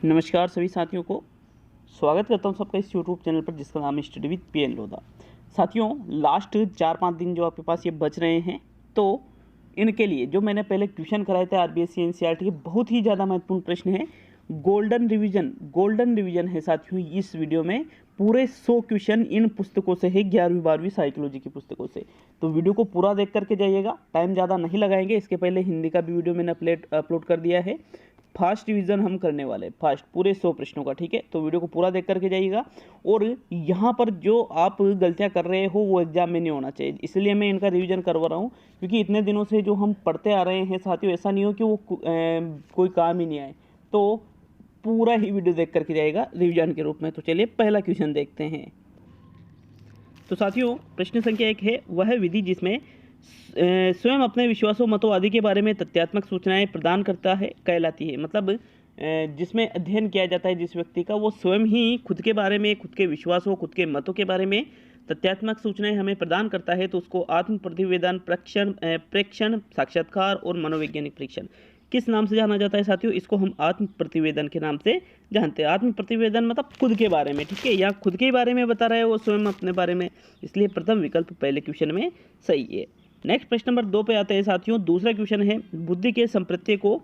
नमस्कार सभी साथियों को स्वागत करता हूं सबका इस यूट्यूब चैनल पर जिसका नाम है स्टडी विद पीएन लोधा। साथियों, लास्ट 4-5 दिन जो आपके पास ये बच रहे हैं, तो इनके लिए जो मैंने पहले क्वेश्चन कराए थे आरबीएससी एनसीईआरटी के, बहुत ही ज़्यादा महत्वपूर्ण प्रश्न है। गोल्डन रिवीजन है साथियों इस वीडियो में। पूरे 100 क्वेश्चन इन पुस्तकों से है, 11वीं-12वीं साइकोलॉजी की पुस्तकों से। तो वीडियो को पूरा देख करके जाइएगा, टाइम ज़्यादा नहीं लगाएंगे। इसके पहले हिंदी का भी वीडियो मैंने अपलोड कर दिया है। फास्ट रिवीजन हम करने वाले, फास्ट पूरे 100 प्रश्नों का, ठीक है। तो वीडियो को पूरा देख करके जाइएगा। और यहाँ पर जो आप गलतियाँ कर रहे हो वो एग्जाम में नहीं होना चाहिए, इसलिए मैं इनका रिवीजन करवा रहा हूँ। क्योंकि इतने दिनों से जो हम पढ़ते आ रहे हैं साथियों, ऐसा नहीं हो कि वो कोई काम ही नहीं आए। तो पूरा ही वीडियो देख करके जाएगा रिवीजन के रूप में। तो चलिए पहला क्वेश्चन देखते हैं। तो साथियों, प्रश्न संख्या 1 है, वह विधि जिसमें स्वयं अपने विश्वासों, मतों आदि के बारे में तथ्यात्मक सूचनाएं प्रदान करता है कहलाती है। मतलब जिसमें अध्ययन किया जाता है जिस व्यक्ति का, वो स्वयं ही खुद के बारे में, खुद के विश्वासों, खुद के मतों के बारे में तथ्यात्मक सूचनाएं हमें प्रदान करता है, तो उसको आत्म प्रतिवेदन, प्रेक्षण, साक्षात्कार और मनोवैज्ञानिक परीक्षण किस नाम से जाना जाता है साथियों? इसको हम आत्म प्रतिवेदन के नाम से जानते हैं। आत्म प्रतिवेदन मतलब खुद के बारे में, ठीक है। या खुद के बारे में बता रहा है वो स्वयं अपने बारे में, इसलिए प्रथम विकल्प पहले क्वेश्चन में सही है। नेक्स्ट प्रश्न नंबर 2 पे आते हैं साथियों। दूसरा क्वेश्चन है, बुद्धि के संप्रत्यय को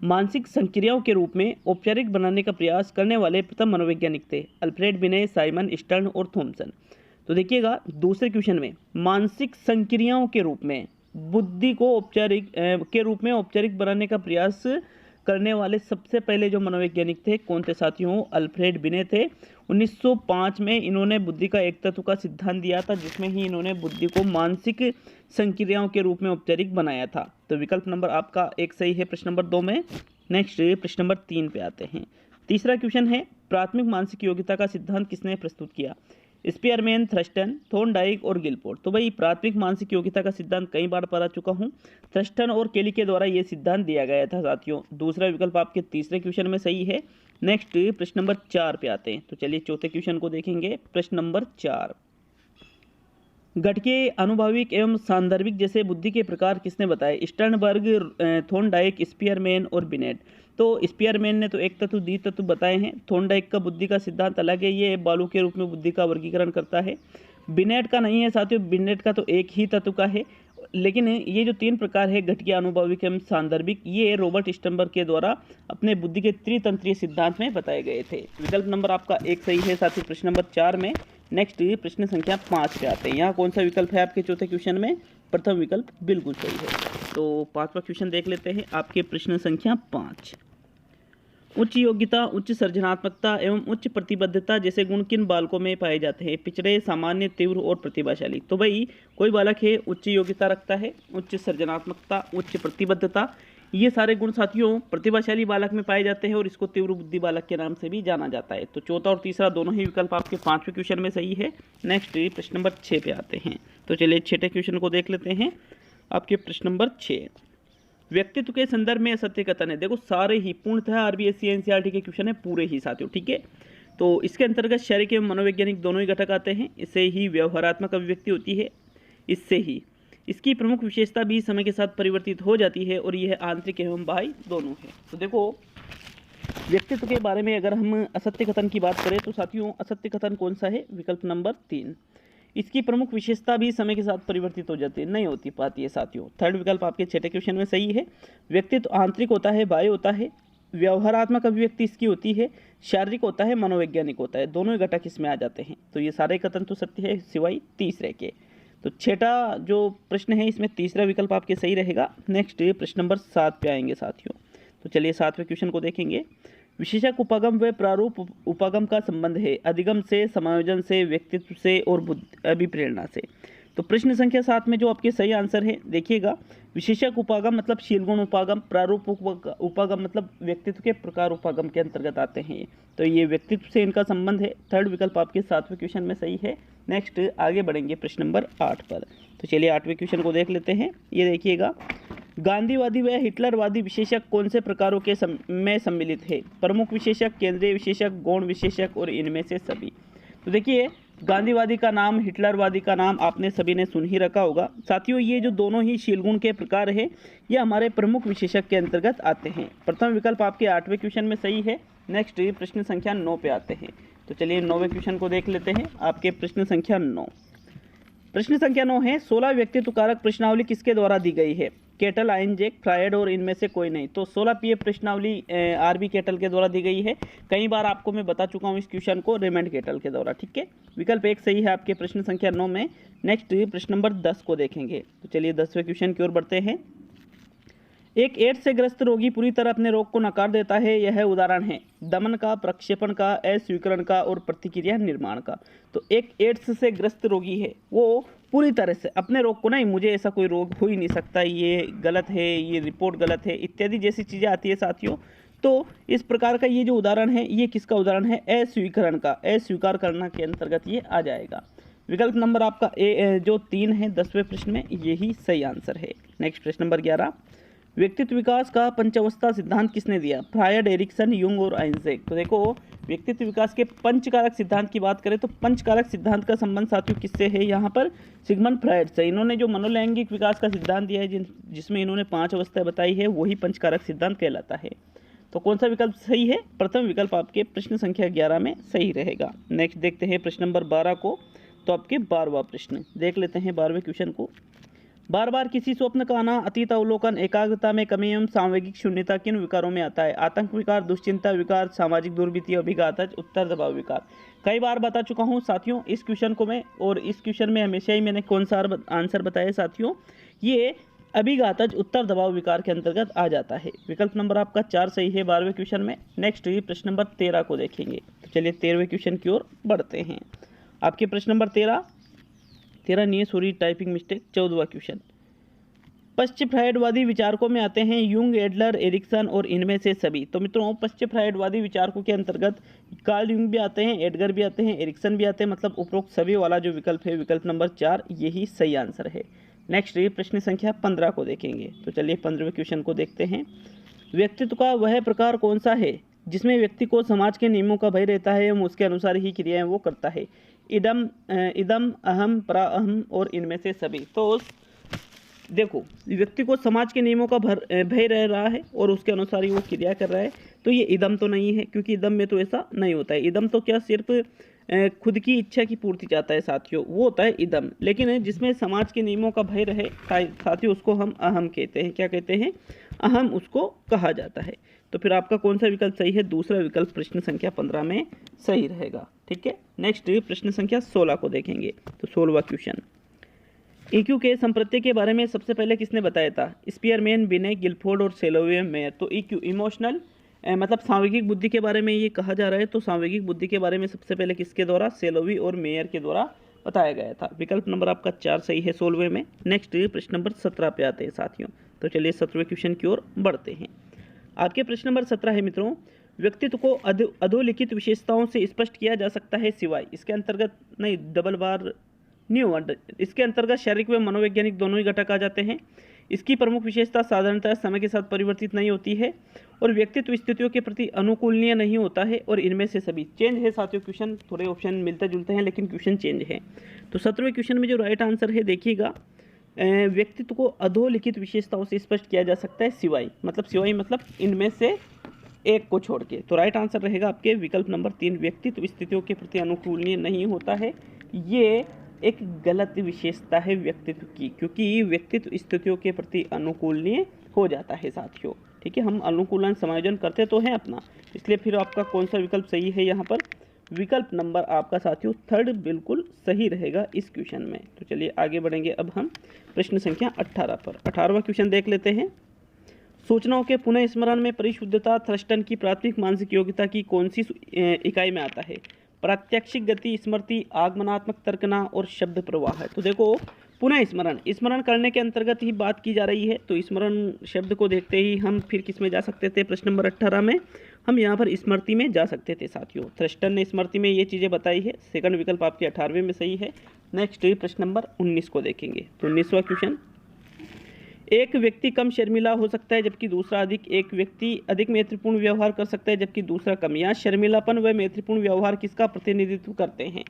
मानसिक संक्रियाओं के रूप में औपचारिक बनाने का प्रयास करने वाले प्रथम मनोवैज्ञानिक थे अल्फ्रेड बिने, साइमन स्टर्न और थॉमसन। तो देखिएगा, दूसरे क्वेश्चन में मानसिक संक्रियाओं के रूप में बुद्धि को औपचारिक बनाने का प्रयास करने वाले सबसे पहले जो मनोवैज्ञानिक थे कौन थे साथियों? अल्फ्रेड बिने थे। 1905 में इन्होंने बुद्धि का एक तत्व का सिद्धांत दिया था, जिसमें ही इन्होंने बुद्धि को मानसिक संक्रियाओं के रूप में औपचारिक बनाया था। तो विकल्प नंबर आपका 1 सही है प्रश्न नंबर 2 में। नेक्स्ट प्रश्न नंबर 3 पे आते हैं। तीसरा क्वेश्चन है, प्राथमिक मानसिक योग्यता का सिद्धांत किसने प्रस्तुत किया? स्पीयरमैन, थ्रस्टन, थॉर्नडाइक और गिलफोर्ड। तो भाई प्राथमिक मानसिक योग्यता का सिद्धांत कई बार पढ़ा चुका हूँ। थ्रस्टन और केली के द्वारा ये सिद्धांत दिया गया था साथियों। दूसरा विकल्प आपके तीसरे क्वेश्चन में सही है। नेक्स्ट प्रश्न नंबर 4 पे आते हैं। तो चलिए चौथे क्वेश्चन को देखेंगे। प्रश्न नंबर 4, गठकीय, अनुभाविक एवं सांदर्भिक जैसे बुद्धि के प्रकार किसने बताए? स्टर्नबर्ग, थॉर्नडाइक, स्पीयरमैन और बिनेट। तो स्पीयरमैन ने तो एक तत्व, द्वि तत्व बताए हैं। थॉर्नडाइक का बुद्धि का सिद्धांत अलग है, ये बालू के रूप में बुद्धि का वर्गीकरण करता है। बिनेट का नहीं है साथियों, बिनेट का तो एक ही तत्व का है। लेकिन ये जो 3 प्रकार है, गठकीय, अनुभाविक एवं सांदर्भिक, ये रॉबर्ट स्टर्नबर्ग के द्वारा अपने बुद्धि के त्रितंत्रीय सिद्धांत में बताए गए थे। विकल्प नंबर आपका 1 सही है साथियों प्रश्न नंबर 4 में। नेक्स्ट प्रश्न संख्या 5 पे आते हैं। यहाँ कौन सा विकल्प है आपके चौथे क्वेश्चन में? प्रथम विकल्प बिल्कुल सही है। तो 5वां क्वेश्चन देख लेते हैं। आपके प्रश्न संख्या 5, उच्च योग्यता, उच्च सृजनात्मकता एवं उच्च प्रतिबद्धता जैसे गुण किन बालकों में पाए जाते हैं? पिछड़े, सामान्य, तीव्र और प्रतिभाशाली। तो भाई कोई बालक है उच्च योग्यता रखता है, उच्च सृजनात्मकता, उच्च प्रतिबद्धता, ये सारे गुण साथियों प्रतिभाशाली बालक में पाए जाते हैं और इसको तीव्र बुद्धि बालक के नाम से भी जाना जाता है। तो चौथा और तीसरा दोनों ही विकल्प आपके 5वें क्वेश्चन में सही है। नेक्स्ट प्रश्न नंबर 6 पे आते हैं। तो चलिए 6ठे क्वेश्चन को देख लेते हैं। आपके प्रश्न नंबर 6, व्यक्तित्व के संदर्भ में असत्य कथन है। देखो सारे ही पूर्णतः आरबीएससी एनसीईआरटी के क्वेश्चन है पूरे ही साथियों, ठीक है। तो इसके अंतर्गत शारीरिक एवं मनोवैज्ञानिक दोनों ही घटक आते हैं। इससे ही व्यवहारात्मक अभिव्यक्ति होती है, इससे ही इसकी प्रमुख विशेषता भी समय के साथ परिवर्तित हो जाती है और यह आंतरिक एवं बाह्य दोनों है। तो देखो व्यक्तित्व के बारे में अगर हम असत्य कथन की बात करें तो साथियों असत्य कथन कौन सा है? विकल्प नंबर 3, इसकी प्रमुख विशेषता भी समय के साथ परिवर्तित हो जाती है, नहीं होती पाती है साथियों। थर्ड विकल्प आपके 6ठे क्वेश्चन में सही है। व्यक्तित्व आंतरिक होता है, बाह्य होता है, व्यवहारात्मक अभिव्यक्ति इसकी होती है, शारीरिक होता है, मनोवैज्ञानिक होता है, दोनों ही घटक इसमें आ जाते हैं। तो ये सारे कथन तो सत्य है सिवाय तीसरे के। तो 6ठा जो प्रश्न है इसमें तीसरा विकल्प आपके सही रहेगा। नेक्स्ट प्रश्न नंबर 7 पे आएंगे साथियों। तो चलिए 7वें क्वेश्चन को देखेंगे। विशेषक उपागम व प्रारूप उपागम का संबंध है अधिगम से, समायोजन से, व्यक्तित्व से और अभिप्रेरणा से। तो प्रश्न संख्या 7 में जो आपके सही आंसर है देखिएगा, विशेषक उपागम मतलब शीलगुण उपागम, प्रारूप उपागम मतलब व्यक्तित्व के प्रकार उपागम के अंतर्गत आते हैं। तो ये व्यक्तित्व से इनका संबंध है। थर्ड विकल्प आपके 7वें क्वेश्चन में सही है। नेक्स्ट आगे बढ़ेंगे प्रश्न नंबर 8 पर। तो चलिए 8वें क्वेश्चन को देख लेते हैं। ये देखिएगा, गांधीवादी व हिटलरवादी विशेषक कौन से प्रकारों के में सम्मिलित है? प्रमुख विशेषक, केंद्रीय विशेषक, गौण विशेषक और इनमें से सभी। तो देखिए गांधीवादी का नाम, हिटलरवादी का नाम आपने सभी ने सुन ही रखा होगा साथियों। ये जो दोनों ही शीलगुण के प्रकार है ये हमारे प्रमुख विशेषक के अंतर्गत आते हैं। प्रथम विकल्प आपके 8वें क्वेश्चन में सही है। नेक्स्ट प्रश्न संख्या 9 पे आते हैं। तो चलिए 9वें क्वेश्चन को देख लेते हैं। आपके प्रश्न संख्या 9, प्रश्न संख्या 9 है 16 व्यक्तित्व कारक प्रश्नावली किसके द्वारा दी गई है? केटल, आइंजैक, फ्रायड और इनमें से कोई नहीं। तो 16 पीए प्रश्नावली आरबी केटल के द्वारा दी गई है। कई बार आपको मैं बता चुका हूँ इस क्वेश्चन को, रेमंड केटल के द्वारा। ठीक है, विकल्प 1 सही है आपके प्रश्न संख्या 9 में। नेक्स्ट प्रश्न नंबर 10 को देखेंगे। तो चलिए 10वें क्वेश्चन की ओर बढ़ते हैं। एक एड्स से ग्रस्त रोगी पूरी तरह अपने रोग को नकार देता है। यह उदाहरण है दमन का, प्रक्षेपण का, अस्वीकरण का और प्रतिक्रिया निर्माण का। तो एक एड्स से ग्रस्त रोगी है, वो पूरी तरह से अपने रोग को, नहीं मुझे ऐसा कोई रोग हो ही नहीं सकता, ये गलत है, ये रिपोर्ट गलत है, इत्यादि जैसी चीज़ें आती है साथियों। तो इस प्रकार का ये जो उदाहरण है, ये किसका उदाहरण है? अस्वीकरण का, अस्वीकार करना के अंतर्गत ये आ जाएगा। विकल्प नंबर आपका जो 3 है 10वें प्रश्न में, यही सही आंसर है। नेक्स्ट प्रश्न नंबर 11, व्यक्तित्व विकास का पंचावस्था सिद्धांत किसने दिया? फ्रायड, एरिक्सन, युंग और आइंजैक। तो देखो, व्यक्तित्व विकास के पंचकारक सिद्धांत की बात करें तो पंचकारक सिद्धांत का संबंध साथियों किससे है? यहाँ पर सिगमंड फ्रायड से। इन्होंने जो मनोलैंगिक विकास का सिद्धांत दिया है, जिसमें इन्होंने 5 अवस्थाएं बताई है, वही पंचकारक सिद्धांत कहलाता है। तो कौन सा विकल्प सही है? प्रथम विकल्प आपके प्रश्न संख्या 11 में सही रहेगा। नेक्स्ट देखते हैं प्रश्न नंबर 12 को। तो आपके 12वां प्रश्न देख लेते हैं, 12वें क्वेश्चन को। बार बार किसी स्वप्न का आना, अतीत अवलोकन, एकाग्रता में कमी एवं सांवेगिक शून्यता किन विकारों में आता है? आतंक विकार, दुश्चिंता विकार, सामाजिक दुर्वृत्ति, अभिघातज, उत्तर दबाव विकार। कई बार बता चुका हूं साथियों इस क्वेश्चन को मैं, और इस क्वेश्चन में हमेशा ही मैंने कौन सा आंसर बताया साथियों? ये अभिघातज उत्तर दबाव विकार के अंतर्गत आ जाता है। विकल्प नंबर आपका 4 सही है 12वें क्वेश्चन में। नेक्स्ट प्रश्न नंबर 13 को देखेंगे। तो चलिए 13वें क्वेश्चन की ओर बढ़ते हैं। आपके प्रश्न नंबर 13 नहीं है, सॉरी टाइपिंग मिस्टेक, 14वां क्वेश्चन। पश्चिम फ्रायडवादी विचारकों में आते हैं युंग, एडलर, एरिक्सन और इनमें से सभी। तो मित्रों, पश्चिम फ्रायडवादी विचारकों के अंतर्गत कार्ल युंग भी आते हैं, एडगर भी आते हैं, एरिक्सन भी आते हैं। मतलब उपरोक्त सभी वाला जो विकल्प है, विकल्प नंबर 4, यही सही आंसर है। नेक्स्ट प्रश्न संख्या 15 को देखेंगे। तो चलिए 15वें क्वेश्चन को देखते हैं। व्यक्तित्व का वह प्रकार कौन सा है जिसमें व्यक्ति को समाज के नियमों का भय रहता है एवं उसके अनुसार ही क्रियाएं वो करता है? इदम, अहम, पराअहम और इनमें से सभी। तो देखो, व्यक्ति को समाज के नियमों का भय रह रहा है और उसके अनुसार ही वो क्रिया कर रहा है। तो ये इदम तो नहीं है, क्योंकि इदम में तो ऐसा नहीं होता है। इदम तो क्या सिर्फ खुद की इच्छा की पूर्ति चाहता है साथियों, वो होता है इदम। लेकिन जिसमें समाज के नियमों का भय रहे साथियों, उसको हम अहम कहते हैं। क्या कहते हैं? अहम उसको कहा जाता है। तो फिर आपका कौन सा विकल्प सही है? दूसरा विकल्प प्रश्न संख्या 15 में सही रहेगा। ठीक है, नेक्स्ट प्रश्न संख्या 16 को देखेंगे। तो 16वां क्वेश्चन, EQ के संप्रत्यय के बारे में सबसे पहले किसने बताया था? स्पीयरमैन, बिने, गिलफोर्ड और सेलोवे, मेयर। तो EQ इमोशनल मतलब सांवेगिक बुद्धि के बारे में ये कहा जा रहा है। तो सांवेगिक बुद्धि के बारे में सबसे पहले किसके द्वारा? सेलोवी और मेयर के द्वारा बताया गया था। विकल्प नंबर आपका 4 सही है 16वें में। नेक्स्ट प्रश्न नंबर 17 पे आते हैं साथियों। तो चलिए 17वें क्वेश्चन की ओर बढ़ते हैं। आपके प्रश्न नंबर 17 है मित्रों, व्यक्तित्व को अधोलिखित विशेषताओं से स्पष्ट किया जा सकता है सिवाय। इसके अंतर्गत नहीं, डबल बार नहीं हुआ। इसके अंतर्गत शारीरिक व मनोवैज्ञानिक दोनों ही घटक आ जाते हैं। इसकी प्रमुख विशेषता साधारणतः समय के साथ परिवर्तित नहीं होती है और व्यक्तित्व स्थितियों के प्रति अनुकूलनीय नहीं होता है और इनमें से सभी। चेंज है साथियों, क्वेश्चन थोड़े ऑप्शन मिलते जुलते हैं लेकिन क्वेश्चन चेंज है। तो 17वें क्वेश्चन में जो राइट आंसर है देखिएगा, व्यक्तित्व को अधोलिखित विशेषताओं से स्पष्ट किया जा सकता है सिवाय। मतलब सिवाय मतलब इनमें से एक को छोड़ के। तो राइट आंसर रहेगा आपके विकल्प नंबर 3, व्यक्तित्व स्थितियों के प्रति अनुकूलनीय नहीं होता है। ये एक गलत विशेषता है व्यक्तित्व की, क्योंकि व्यक्तित्व स्थितियों के प्रति अनुकूलनीय हो जाता है साथियों। ठीक है, हम अनुकूलन समायोजन करते तो हैं अपना, इसलिए फिर आपका कौन सा विकल्प सही है यहाँ पर? विकल्प नंबर आपका साथियों 3 बिल्कुल सही रहेगा इस क्वेश्चन में। तो चलिए आगे बढ़ेंगे अब हम प्रश्न संख्या 18 पर। 18वां क्वेश्चन देख लेते हैं। सूचनाओं के पुनः स्मरण में परिशुद्धता थ्रस्टन की प्राथमिक मानसिक योग्यता की कौन सी इकाई में आता है? प्रात्यक्षिक गति, स्मृति, आगमनात्मक तर्कना और शब्द प्रवाह है। तो देखो, पुनः स्मरण करने के अंतर्गत ही बात की जा रही है। तो स्मरण शब्द को देखते ही हम फिर किस में जा सकते थे? प्रश्न नंबर 18 में हम यहाँ पर स्मृति में जा सकते थे साथियों। थ्रस्टन ने स्मृति में ये चीज़ें बताई है। सेकंड विकल्प आपके 18वें में सही है। नेक्स्ट प्रश्न नंबर 19 को देखेंगे। तो 19वां क्वेश्चन, एक व्यक्ति कम शर्मिला हो सकता है जबकि दूसरा अधिक। एक व्यक्ति अधिक मैत्रीपूर्ण व्यवहार कर सकता है जबकि दूसरा कम। यहाँ शर्मिलापन व मैत्रीपूर्ण व्यवहार किसका प्रतिनिधित्व करते हैं?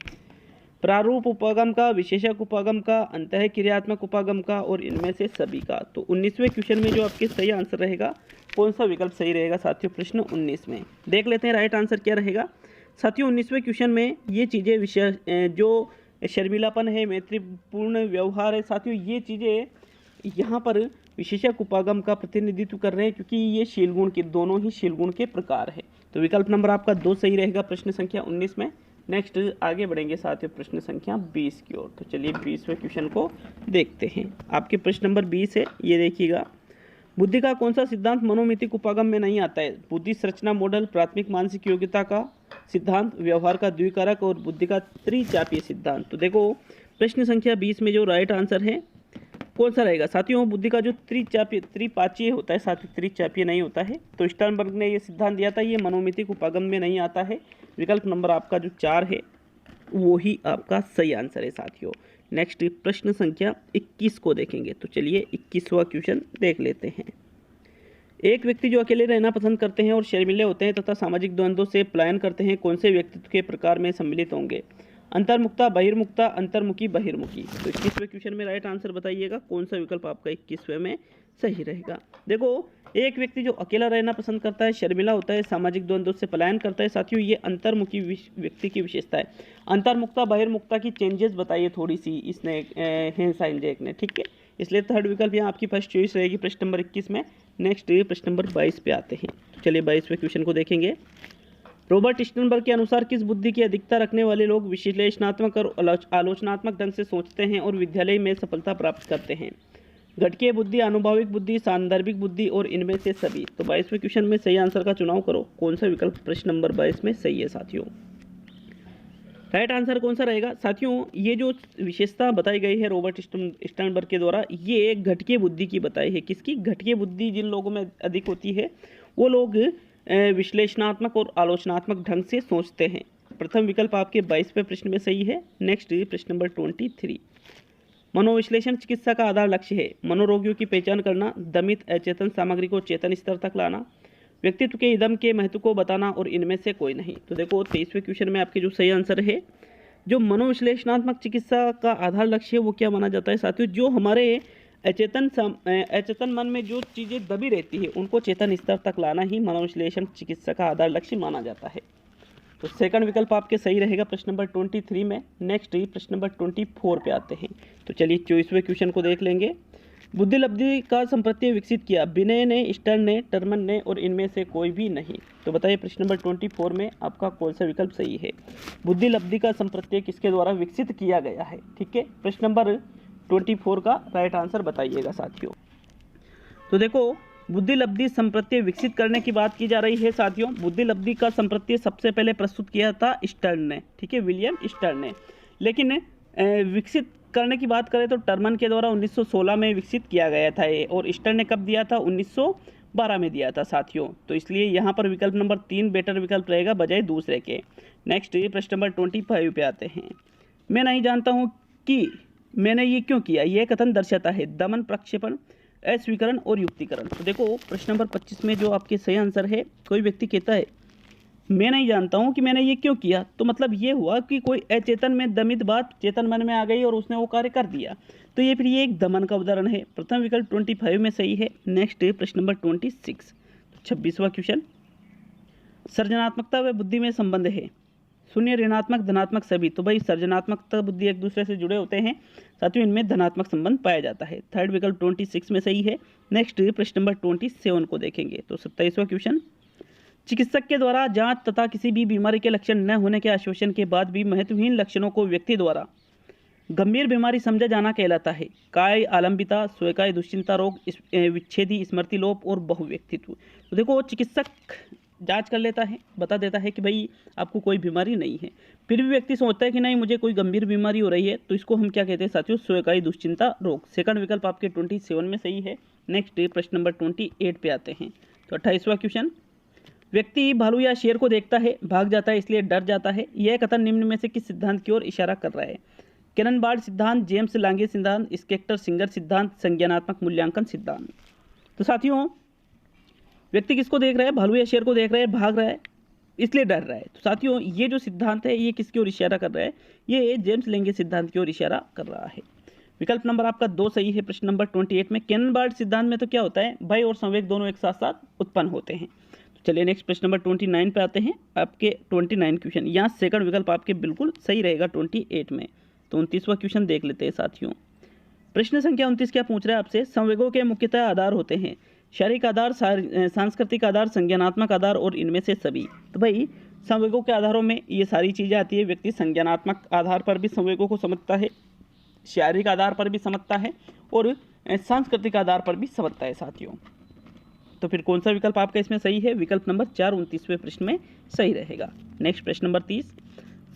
प्रारूप उपागम का, विशेषक उपागम का, अंतः क्रियात्मक उपागम का और इनमें से सभी का। तो 19वें क्वेश्चन में जो आपके सही आंसर रहेगा, कौन सा विकल्प सही रहेगा साथियों, प्रश्न 19 में देख लेते हैं राइट आंसर क्या रहेगा। साथियों 19वें क्वेश्चन में ये चीज़ें विशेष जो शर्मिलापन है, मैत्रीपूर्ण व्यवहार है साथियों, ये चीज़ें यहाँ पर विशेषक उपागम का प्रतिनिधित्व कर रहे हैं, क्योंकि ये शील गुण के, दोनों ही शील गुण के प्रकार है। तो विकल्प नंबर आपका 2 सही रहेगा प्रश्न संख्या 19 में। नेक्स्ट आगे बढ़ेंगे साथियों प्रश्न संख्या 20 की ओर। तो चलिए 20वें क्वेश्चन को देखते हैं। आपके प्रश्न नंबर 20 है, ये देखिएगा, बुद्धि का कौन सा सिद्धांत मनोमितिक उपागम में नहीं आता है? बुद्धि संरचना मॉडल, प्राथमिक मानसिक योग्यता का सिद्धांत, व्यवहार का द्विकारक और बुद्धि का त्रिचापीय सिद्धांत। तो देखो प्रश्न संख्या 20 में जो राइट आंसर है कौन सा रहेगा साथियों, बुद्धि का जो त्रिपाचीय होता है साथियों, त्रिचापीय नहीं होता है। तो स्टर्नबर्ग ने ये सिद्धांत दिया था, ये मनोमितिक उपागम में नहीं आता है। विकल्प नंबर आपका जो 4 है वो ही आपका सही आंसर है साथियों। नेक्स्ट प्रश्न संख्या 21 को देखेंगे। तो चलिए 21वां क्वेश्चन देख लेते हैं। एक व्यक्ति जो अकेले रहना पसंद करते हैं और शर्मीले होते हैं तथा सामाजिक द्वंद्वों से पलायन करते हैं, कौन से व्यक्तित्व के प्रकार में सम्मिलित होंगे? अंतर्मुक्ता, बहिर्मुक्ता, अंतर्मुखी, बहिर्मुखी। तो 21वें क्वेश्चन में राइट आंसर बताइएगा, कौन सा विकल्प आपका 21वें में सही रहेगा। देखो एक व्यक्ति जो अकेला रहना पसंद करता है, शर्मिला होता है, सामाजिक द्वंद्वों से पलायन करता है साथियों, ये अंतर्मुखी व्यक्ति की विशेषता है। अंतर्मुक्ता बहिर्मुक्ता की चेंजेस बताइए थोड़ी सी इसने हेंसाइंजेक ने, ठीक है, इसलिए थर्ड विकल्प यहाँ आपकी फर्स्ट चॉइस रहेगी प्रश्न नंबर 21 में। नेक्स्ट प्रश्न नंबर 22 पे आते हैं। तो चलिए 22वें क्वेश्चन को देखेंगे। रॉबर्ट स्टर्नबर्ग के अनुसार किस बुद्धि की अधिकता रखने वाले लोग विश्लेषणात्मक और आलोचनात्मक ढंग से सोचते हैं और विद्यालय में सफलता प्राप्त करते हैं? घटकीय बुद्धि, आनुभविक बुद्धि, सांदर्भिक बुद्धि और इनमें से सभी। तो 22वें क्वेश्चन में सही आंसर का चुनाव करो, कौन सा विकल्प प्रश्न नंबर 22 में सही है साथियों। राइट आंसर कौन सा रहेगा साथियों, ये जो विशेषता बताई गई है रॉबर्ट स्टर्नबर्ग के द्वारा, ये घटकीय बुद्धि की बताई है। किसकी? घटकीय बुद्धि जिन लोगों में अधिक होती है वो लोग विश्लेषणात्मक और आलोचनात्मक ढंग से सोचते हैं। प्रथम विकल्प आपके 22वें प्रश्न में सही है। नेक्स्ट प्रश्न नंबर 23। मनोविश्लेषण चिकित्सा का आधार लक्ष्य है मनोरोगियों की पहचान करना, दमित अचेतन सामग्री को चेतन स्तर तक लाना, व्यक्तित्व के इदम के महत्व को बताना और इनमें से कोई नहीं। तो देखो 23वें क्वेश्चन में आपके जो सही आंसर है, जो मनोविश्लेषणात्मक चिकित्सा का आधार लक्ष्य है वो क्या माना जाता है साथियों, जो हमारे अचेतन मन में जो चीज़ें दबी रहती है उनको चेतन स्तर तक लाना ही मनोविश्लेषण चिकित्सा का आधार लक्ष्य माना जाता है। तो सेकंड विकल्प आपके सही रहेगा प्रश्न नंबर 23 में। नेक्स्ट प्रश्न नंबर 24 पे आते हैं। तो चलिए 24वें क्वेश्चन को देख लेंगे। बुद्धि लब्धि का संप्रत्यय विकसित किया बिनय ने, स्टर्न ने, टर्मन ने और इनमें से कोई भी नहीं। तो बताइए प्रश्न नंबर 24 में आपका कौन सा विकल्प सही है? बुद्धि लब्धि का संप्रत्यय किसके द्वारा विकसित किया गया है? ठीक है, प्रश्न नंबर 24 का राइट आंसर बताइएगा साथियों। तो देखो बुद्धि लब्धि संप्रत्यय विकसित करने की बात की जा रही है साथियों। बुद्धि लब्धि का संप्रत्यय सबसे पहले प्रस्तुत किया था स्टर्न ने, ठीक है, विलियम स्टर्न ने। लेकिन विकसित करने की बात करें तो टर्मन के द्वारा 1916 में विकसित किया गया था ये, और स्टर्न ने कब दिया था? 1912 में दिया था साथियों। तो इसलिए यहाँ पर विकल्प नंबर 3 बेटर विकल्प रहेगा बजाय दूसरे के। नेक्स्ट प्रश्न नंबर 25 पे आते हैं। मैं नहीं जानता हूँ कि मैंने ये क्यों किया, यह कथन दर्शाता है दमन, प्रक्षेपण, अस्वीकरण और युक्तिकरण। तो देखो प्रश्न नंबर 25 में जो आपके सही आंसर है, कोई व्यक्ति कहता है मैं नहीं जानता हूँ कि मैंने ये क्यों किया, तो मतलब ये हुआ कि कोई अचेतन में दमित बात चेतन मन में आ गई और उसने वो कार्य कर दिया, तो ये फिर ये एक दमन का उदाहरण है। प्रथम विकल्प 25 में सही है। नेक्स्ट प्रश्न नंबर 26, 26वां क्वेश्चन। सृजनात्मकता व बुद्धि में संबंध है, शून्य, ऋणात्मक, धनात्मक, सभी। तो भाई सृजनात्मकता बुद्धि एक दूसरे से जुड़े होते हैं साथियों, इनमें धनात्मक संबंध पाया जाता है। थर्ड विकल्प 26 में सही है। नेक्स्ट प्रश्न नंबर 27 को देखेंगे। तो 27वां क्वेश्चन। चिकित्सक के द्वारा जांच तथा किसी भी बीमारी के लक्षण न होने के आश्वासन के बाद भी महत्वहीन लक्षणों को व्यक्ति द्वारा गंभीर बीमारी समझा जाना कहलाता है। काय आलंबिता, स्वेकाय दुश्चिंता रोग, विच्छेदी स्मृति लोप और बहुव्यक्तित्व। तो देखो चिकित्सक जांच कर लेता है, बता देता है कि भाई आपको कोई बीमारी नहीं है, फिर भी व्यक्ति सोचता है कि नहीं मुझे कोई गंभीर बीमारी हो रही है, तो इसको हम क्या कहते हैं साथियों? स्वेकाई दुश्चिंता रोग। सेकंड विकल्प आपके 27 में सही है। नेक्स्ट प्रश्न नंबर 28 पे आते हैं। तो 28वां क्वेश्चन। व्यक्ति भालू या शेर को देखता है, भाग जाता है इसलिए डर जाता है, यह कथन निम्न में से किस सिद्धांत की ओर इशारा कर रहा है? केननबार्ड सिद्धांत, जेम्स लांगे सिद्धांत, स्केक्टर सिंगर सिद्धांत, संज्ञानात्मक मूल्यांकन सिद्धांत। तो साथियों व्यक्ति किसको देख रहा है? भालू या शेर को देख रहा है, भाग रहा है, इसलिए डर रहा है। तो साथियों ये जो सिद्धांत है ये किसकी ओर इशारा कर रहा है, ये जेम्स लेंगे सिद्धांत की ओर इशारा कर रहा है। विकल्प नंबर आपका 2 सही है। प्रश्न नंबर 28 में कैनन-बार्ड सिद्धांत में तो क्या होता है, भय और संवेग दोनों एक साथ साथ उत्पन्न होते हैं। तो चलिए नेक्स्ट प्रश्न नंबर 29 पे आते हैं। आपके 29 क्वेश्चन, यहाँ सेकंड विकल्प आपके बिल्कुल सही रहेगा 28 में। तो 29वां क्वेश्चन देख लेते हैं साथियों। प्रश्न संख्या 29 क्या पूछ रहा है आपसे, संवेगों के मुख्यतः आधार होते हैं शारीरिक आधार, सांस्कृतिक आधार, संज्ञानात्मक आधार और इनमें से सभी। तो भाई संवेगों के आधारों में ये सारी चीज़ें आती है। व्यक्ति संज्ञानात्मक आधार पर भी संवेगों को समझता है, शारीरिक आधार पर भी समझता है और सांस्कृतिक आधार पर भी समझता है साथियों। तो फिर कौन सा विकल्प आपका इसमें सही है, विकल्प नंबर 4 29वें प्रश्न में सही रहेगा। नेक्स्ट प्रश्न नंबर 30,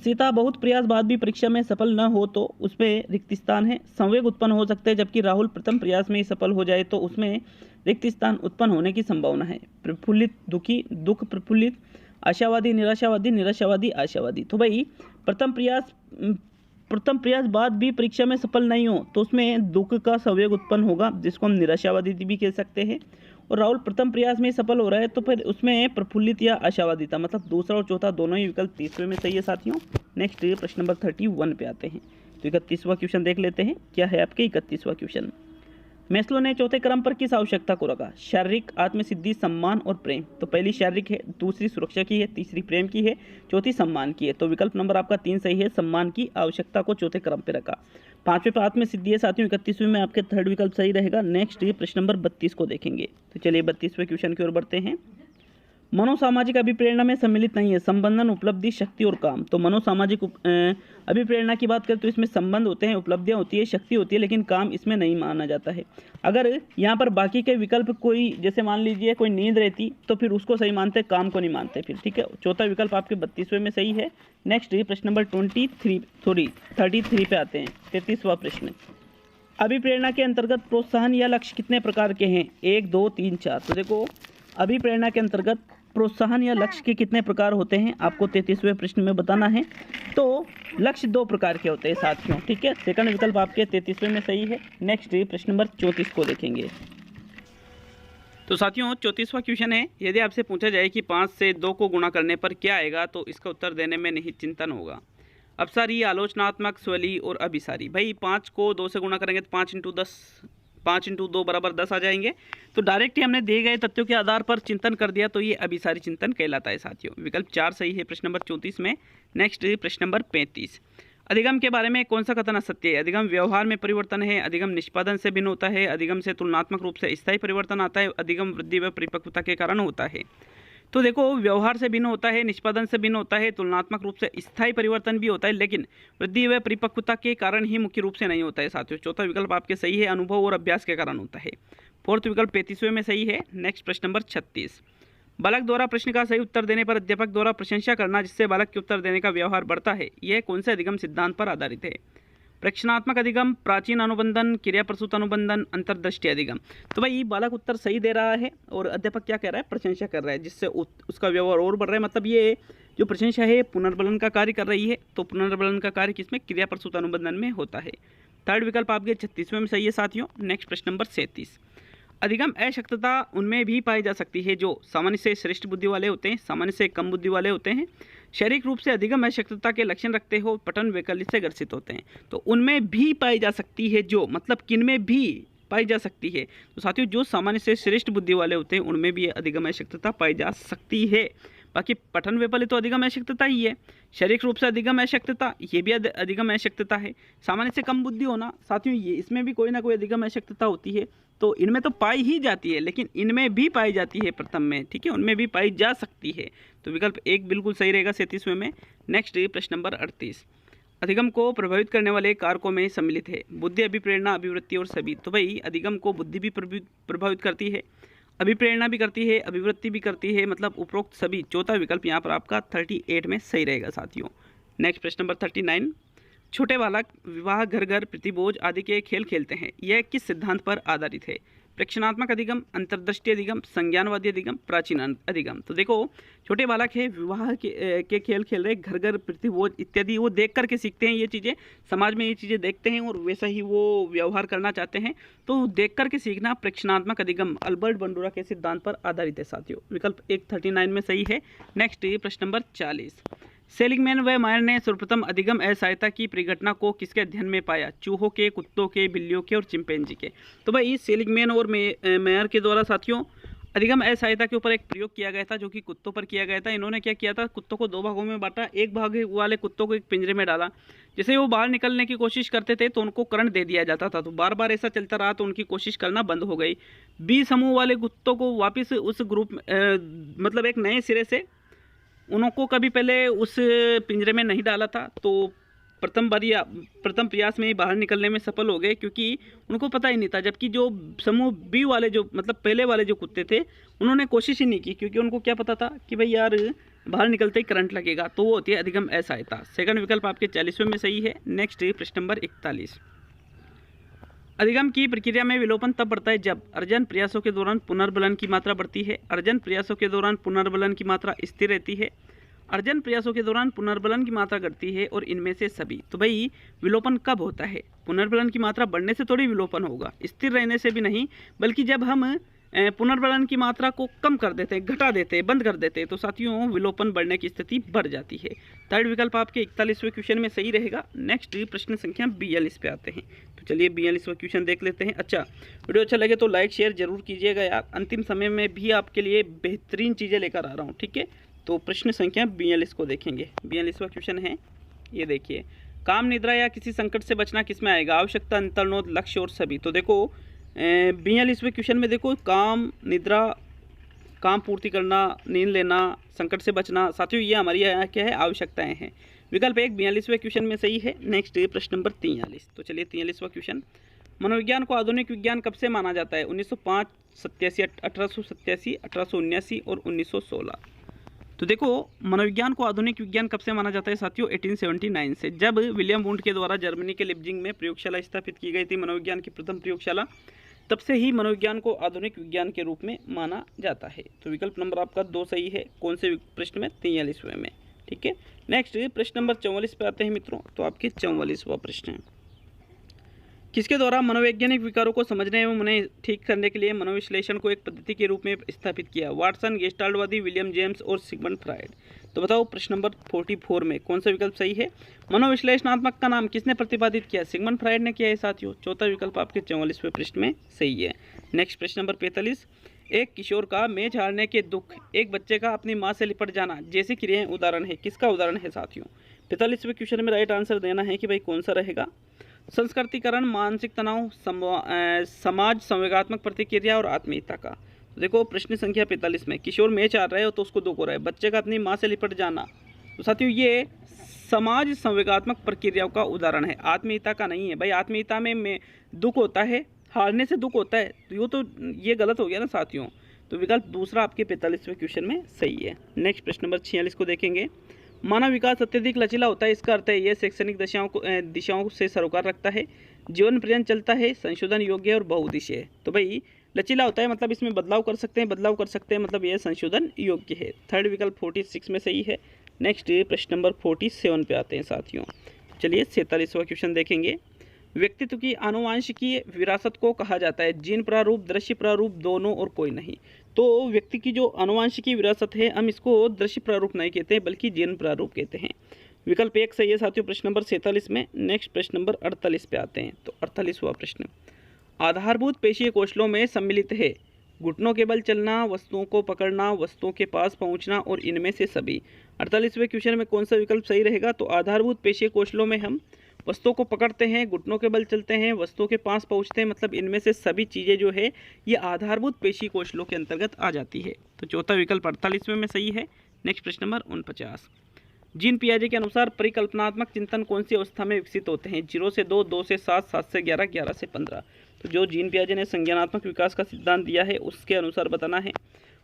सीता बहुत प्रयास बाद भी परीक्षा में सफल न हो तो उसमें रिक्त स्थान है, संवेग उत्पन्न हो सकते हैं, जबकि राहुल प्रथम प्रयास में ही सफल हो जाए तो उसमें रिक्त स्थान उत्पन्न होने की संभावना है। प्रफुल्लित दुखी, दुख प्रफुल्लित, आशावादी निराशावादी, निराशावादी आशावादी। तो भाई प्रथम प्रयास बाद भी परीक्षा में सफल नहीं हो तो उसमें दुख का संवेग उत्पन्न होगा, जिसको हम निराशावादी भी कह सकते हैं। और राहुल प्रथम प्रयास में सफल हो रहा है तो फिर उसमें प्रफुल्लित या आशावादी था, मतलब दूसरा और चौथा दोनों ही विकल्प 30वें में सही है साथियों। नेक्स्ट प्रश्न नंबर 31 पे आते हैं। तो 31वां क्वेश्चन देख लेते हैं, क्या है आपके 31वां क्वेश्चन। मैस्लो ने चौथे क्रम पर किस आवश्यकता को रखा, शारीरिक, आत्मसिद्धि, सम्मान और प्रेम। तो पहली शारीरिक है, दूसरी सुरक्षा की है, तीसरी प्रेम की है, चौथी सम्मान की है। तो विकल्प नंबर आपका 3 सही है, सम्मान की आवश्यकता को चौथे क्रम पे रखा। 5वें पर आत्मसिद्धि है साथियों, 31वें में आपके थर्ड विकल्प सही रहेगा। नेक्स्ट ये प्रश्न नंबर 32 को देखेंगे। तो चलिए 32वें क्वेश्चन की ओर बढ़ते हैं। मनोसामाजिक अभिप्रेरणा में सम्मिलित नहीं है संबंधन, उपलब्धि, शक्ति और काम। तो मनोसामाजिक अभिप्रेरणा की बात करें तो इसमें संबंध होते हैं, उपलब्धियां होती है, शक्ति होती है, लेकिन काम इसमें नहीं माना जाता है। अगर यहाँ पर बाकी के विकल्प कोई, जैसे मान लीजिए कोई नींद रहती तो फिर उसको सही मानते, काम को नहीं मानते फिर, ठीक है। चौथा विकल्प आपके 32वें में सही है। नेक्स्ट ये प्रश्न नंबर 33 पे आते हैं। 33वां प्रश्न, अभिप्रेरणा के अंतर्गत प्रोत्साहन या लक्ष्य कितने प्रकार के हैं, 1 2 3 4। तो देखो अभिप्रेरणा के अंतर्गत प्रोत्साहन या लक्ष्य के कितने प्रकार होते हैं आपको 33वें प्रश्न में बताना है। तो लक्ष्य 2 प्रकार के होते हैं साथियों, ठीक है। सेकंड विकल्प आपके 33वें में सही है। नेक्स्ट प्रश्न नंबर 34 को देखेंगे। तो साथियों 34वां क्वेश्चन है, यदि आपसे पूछा जाए कि 5 से 2 को गुणा करने पर क्या आएगा तो इसका उत्तर देने में निहित चिंतन होगा। अपसारी, आलोचनात्मक, स्वली और अभिसारी। भाई 5 को 2 से गुणा करेंगे तो 5 × 2 = 10 आ जाएंगे। तो डायरेक्ट ही हमने दिए गए तथ्यों के आधार पर चिंतन कर दिया, तो ये अभिसारी चिंतन कहलाता है साथियों। विकल्प 4 सही है प्रश्न नंबर 34 में। नेक्स्ट प्रश्न नंबर 35, अधिगम के बारे में कौन सा कथन असत्य है, अधिगम व्यवहार में परिवर्तन है, अधिगम निष्पादन से भिन्न होता है, अधिगम से तुलनात्मक रूप से स्थायी परिवर्तन आता है, अधिगम वृद्धि व परिपक्वता के कारण होता है। तो देखो व्यवहार से भिन्न होता है, निष्पादन से भिन्न होता है, तुलनात्मक रूप से स्थायी परिवर्तन भी होता है, लेकिन वृद्धि व परिपक्वता के कारण ही मुख्य रूप से नहीं होता है साथियों। चौथा विकल्प आपके सही है, अनुभव और अभ्यास के कारण होता है। फोर्थ विकल्प 35वें में सही है। नेक्स्ट प्रश्न नंबर 36, बालक द्वारा प्रश्न का सही उत्तर देने पर अध्यापक द्वारा प्रशंसा करना जिससे बालक के उत्तर देने का व्यवहार बढ़ता है, यह कौन से अधिगम सिद्धांत पर आधारित है। प्रेक्षणात्मक अधिगम, प्राचीन अनुबंधन, क्रिया प्रसूत अनुबंधन, अंतर्दृष्टि अधिगम। तो भाई बालक उत्तर सही दे रहा है और अध्यापक क्या कह रहा है, प्रशंसा कर रहा है, जिससे उसका व्यवहार और बढ़ रहा है। मतलब ये जो प्रशंसा है पुनर्बलन का कार्य कर रही है, तो पुनर्बलन का कार्य किसमें, क्रिया प्रसूत अनुबंधन में होता है। थर्ड विकल्प आपके 36वें में सही है साथियों। नेक्स्ट प्रश्न नंबर 37, अधिगम अशक्तता उनमें भी पाई जा सकती है जो सामान्य से श्रेष्ठ बुद्धि वाले होते हैं, सामान्य से कम बुद्धि वाले होते हैं, शारीरिक रूप से अधिगम अशक्तता के लक्षण रखते हो, पठन वैकल्य से ग्रसित होते हैं। तो उनमें भी पाई जा सकती है जो, मतलब किन में भी पाई जा सकती है। तो साथियों जो सामान्य से श्रेष्ठ बुद्धि वाले होते हैं उनमें भी अधिगम अशक्तता पाई जा सकती है। बाकी पठन वैफल्य तो अधिगम अशक्तता ही है, शारीरिक रूप से अधिगम अशक्तता ये भी अधिगम अशक्तता है, सामान्य से कम बुद्धि होना साथियों ये इसमें भी कोई ना कोई अधिगम अशक्तता होती है। तो इनमें तो पाई ही जाती है, लेकिन इनमें भी पाई जाती है प्रथम में, ठीक है, उनमें भी पाई जा सकती है। तो विकल्प 1 बिल्कुल सही रहेगा 37वें में। नेक्स्ट प्रश्न नंबर 38, अधिगम को प्रभावित करने वाले कारकों में सम्मिलित है बुद्धि, अभिप्रेरणा, अभिवृत्ति और सभी। तो भाई अधिगम को बुद्धि भी प्रभावित करती है, अभिप्रेरणा भी करती है, अभिवृत्ति भी करती है, मतलब उपरोक्त सभी। चौथा विकल्प यहाँ पर आपका 38 में सही रहेगा साथियों। नेक्स्ट प्रश्न नंबर 39, छोटे बालक विवाह, घर घर, प्रतिभोज आदि के खेल खेलते हैं, यह किस सिद्धांत पर आधारित है। प्रेक्षणात्मक अधिगम, अंतर्दृष्टि अधिगम, संज्ञानवादी अधिगम, प्राचीन अधिगम। तो देखो छोटे बालक है, विवाह के खेल खेल रहे, घर घर प्रतिभोज इत्यादि वो देख करके सीखते हैं ये चीज़ें, समाज में ये चीज़ें देखते हैं और वैसा ही वो व्यवहार करना चाहते हैं। तो देख करके सीखना प्रेक्षणात्मक अधिगम अल्बर्ट बंडूरा के सिद्धांत पर आधारित है साथियों। विकल्प 139 में सही है। नेक्स्ट प्रश्न नंबर 40, सेलिगमैन व मायर ने सर्वप्रथम अधिगम असहायता की परिघटना को किसके अध्ययन में पाया? चूहों के, कुत्तों के, बिल्लियों के और चिंपैंजी के। तो भाई सेलिगमैन और मायर के द्वारा साथियों अधिगम असहायता के ऊपर एक प्रयोग किया गया था जो कि कुत्तों पर किया गया था। इन्होंने क्या किया था, कुत्तों को दो भागों में बांटा, एक भाग वाले कुत्तों को एक पिंजरे में डाला। जैसे वो बाहर निकलने की कोशिश करते थे तो उनको करंट दे दिया जाता था, तो बार बार ऐसा चलता रहा तो उनकी कोशिश करना बंद हो गई। बी समूह वाले कुत्तों को वापस उस ग्रुप मतलब एक नए सिरे से उनको कभी पहले उस पिंजरे में नहीं डाला था, तो प्रथम प्रयास में ही बाहर निकलने में सफल हो गए क्योंकि उनको पता ही नहीं था। जबकि जो समूह बी वाले जो मतलब पहले वाले जो कुत्ते थे उन्होंने कोशिश ही नहीं की क्योंकि उनको क्या पता था कि भाई यार बाहर निकलते ही करंट लगेगा। तो वो होती है अधिगम असहायता। सेकंड विकल्प आपके 40वें में सही है। नेक्स्ट प्रश्न नंबर 41, अधिगम की प्रक्रिया में विलोपन तब बढ़ता है जब अर्जन प्रयासों के दौरान पुनर्बलन की मात्रा बढ़ती है, अर्जन प्रयासों के दौरान पुनर्बलन की मात्रा स्थिर रहती है, अर्जन प्रयासों के दौरान पुनर्बलन की मात्रा घटती है और इनमें से सभी। तो भाई विलोपन कब होता है? पुनर्बलन की मात्रा बढ़ने से थोड़ी विलोपन होगा, स्थिर रहने से भी नहीं, बल्कि जब हम पुनर्बलन की मात्रा को कम कर देते हैं, घटा देते हैं, बंद कर देते हैं, तो साथियों विलोपन बढ़ने की स्थिति बढ़ जाती है। थर्ड विकल्प आपके 41वें क्वेश्चन में सही रहेगा। नेक्स्ट प्रश्न संख्या 42 पे आते हैं। तो चलिए 42वां क्वेश्चन देख लेते हैं। अच्छा, वीडियो अच्छा लगे तो लाइक शेयर जरूर कीजिएगा यार, अंतिम समय में भी आपके लिए बेहतरीन चीज़ें लेकर आ रहा हूँ, ठीक है। तो प्रश्न संख्या 42 को देखेंगे। 42वां क्वेश्चन है, ये देखिए, काम, निद्रा या किसी संकट से बचना किस में आएगा? आवश्यकता, अंतर्नोद, लक्ष्य और सभी। तो देखो 42वें क्वेश्चन में देखो काम, निद्रा, काम पूर्ति करना, नींद लेना, संकट से बचना, साथियों ये हमारी यहाँ क्या है, आवश्यकताएं हैं। विकल्प 1 42वें क्वेश्चन में सही है। नेक्स्ट प्रश्न नंबर 43। तो चलिए 43वां क्वेश्चन, मनोविज्ञान को आधुनिक विज्ञान कब से माना जाता है? 1905, 87, 1887, 1879 और 1916। तो देखो मनोविज्ञान को आधुनिक विज्ञान कब से माना जाता है साथियों? 1879 से, जब विलियम वुंड के द्वारा जर्मनी के लिप्जिंग में प्रयोगशाला स्थापित की गई थी, मनोविज्ञान की प्रथम प्रयोगशाला, तब से ही मनोविज्ञान को आधुनिक विज्ञान के रूप में माना जाता है। तो विकल्प नंबर आपका 2 सही है। कौन से प्रश्न में? 43वें में, ठीक है। नेक्स्ट प्रश्न नंबर 44 पे आते हैं मित्रों। तो आपके 44वां प्रश्न है, किसके द्वारा मनोवैज्ञानिक विकारों को समझने एवं उन्हें ठीक करने के लिए मनोविश्लेषण को एक पद्धति के रूप में स्थापित किया? वाटसन, गेस्टाल्टवादी, विलियम जेम्स और सिगमंड फ्रायड। तो बताओ प्रश्न नंबर 44 में कौन सा विकल्प सही है? मनोविश्लेषणात्मक का नाम किसने प्रतिपादित किया? सिगमंड फ्रायड ने किया है साथियों। चौथा विकल्प आपके 44वें प्रश्न में सही है। नेक्स्ट प्रश्न नंबर 45, एक किशोर का मेज हारने के दुख, एक बच्चे का अपनी माँ से लिपट जाना जैसी क्रियाएं उदाहरण है, किसका उदाहरण है साथियों? 45वें क्वेश्चन में राइट आंसर देना है कि भाई कौन सा रहेगा। संस्कृतिकरण, मानसिक तनाव, समाज संवेगात्मक प्रतिक्रिया और आत्मीयता का। तो देखो प्रश्न संख्या 45 में किशोर मेज हार रहे हो तो उसको दुख हो रहा है, बच्चे का अपनी माँ से लिपट जाना, तो साथियों ये समाज संवेगात्मक प्रक्रियाओं का उदाहरण है, आत्मीयता का नहीं है। भाई आत्मीयता में दुख होता है, हारने से दुख होता है, तो ये गलत हो गया ना साथियों। तो विकल्प दूसरा आपके 45वें क्वेश्चन में सही है। नेक्स्ट प्रश्न नंबर 46 को देखेंगे। मानव विकास अत्यधिक लचीला होता है, इसका अर्थ है यह शैक्षणिक दिशाओं से सरोकार रखता है, जीवन पर्यंत चलता है, संशोधन योग्य और बहुउद्देशीय है। तो भाई लचीला होता है मतलब इसमें बदलाव कर सकते हैं, मतलब यह संशोधन योग्य है। थर्ड विकल्प 46 में सही है। नेक्स्ट प्रश्न नंबर 47 पे आते हैं साथियों। चलिए 47वां क्वेश्चन देखेंगे। व्यक्तित्व की आनुवांशिकी विरासत को कहा जाता है? जीन प्रारूप, दृश्य प्रारूप, दोनों और कोई नहीं। तो व्यक्ति की जो आनुवांशिकी विरासत है हम इसको दृश्य प्रारूप नहीं कहते हैं बल्कि जीन प्रारूप कहते हैं। विकल्प 1 सही है साथियों प्रश्न नंबर 47 में। नेक्स्ट प्रश्न नंबर 48 पे आते हैं। तो 48वां प्रश्न, आधारभूत पेशीय कौशलों में सम्मिलित है घुटनों के बल चलना, वस्तुओं को पकड़ना, वस्तुओं के पास पहुंचना और इनमें से सभी। 48वें क्वेश्चन में कौन सा विकल्प सही रहेगा? तो आधारभूत पेशीय कौशलों में हम वस्तुओं को पकड़ते हैं, घुटनों के बल चलते हैं, वस्तुओं के पास पहुंचते हैं, मतलब इनमें से सभी चीज़ें जो है ये आधारभूत पेशी कौशलों के अंतर्गत आ जाती है। तो चौथा विकल्प 48वें में सही है। नेक्स्ट प्रश्न नंबर 49, जीन पियाजे के अनुसार परिकल्पनात्मक चिंतन कौन सी अवस्था में विकसित होते हैं? 0 से 2, 2 से 7, 7 से 11, 11 से 15। तो जो जीन पियाजे ने संज्ञानात्मक विकास का सिद्धांत दिया है उसके अनुसार बताना है।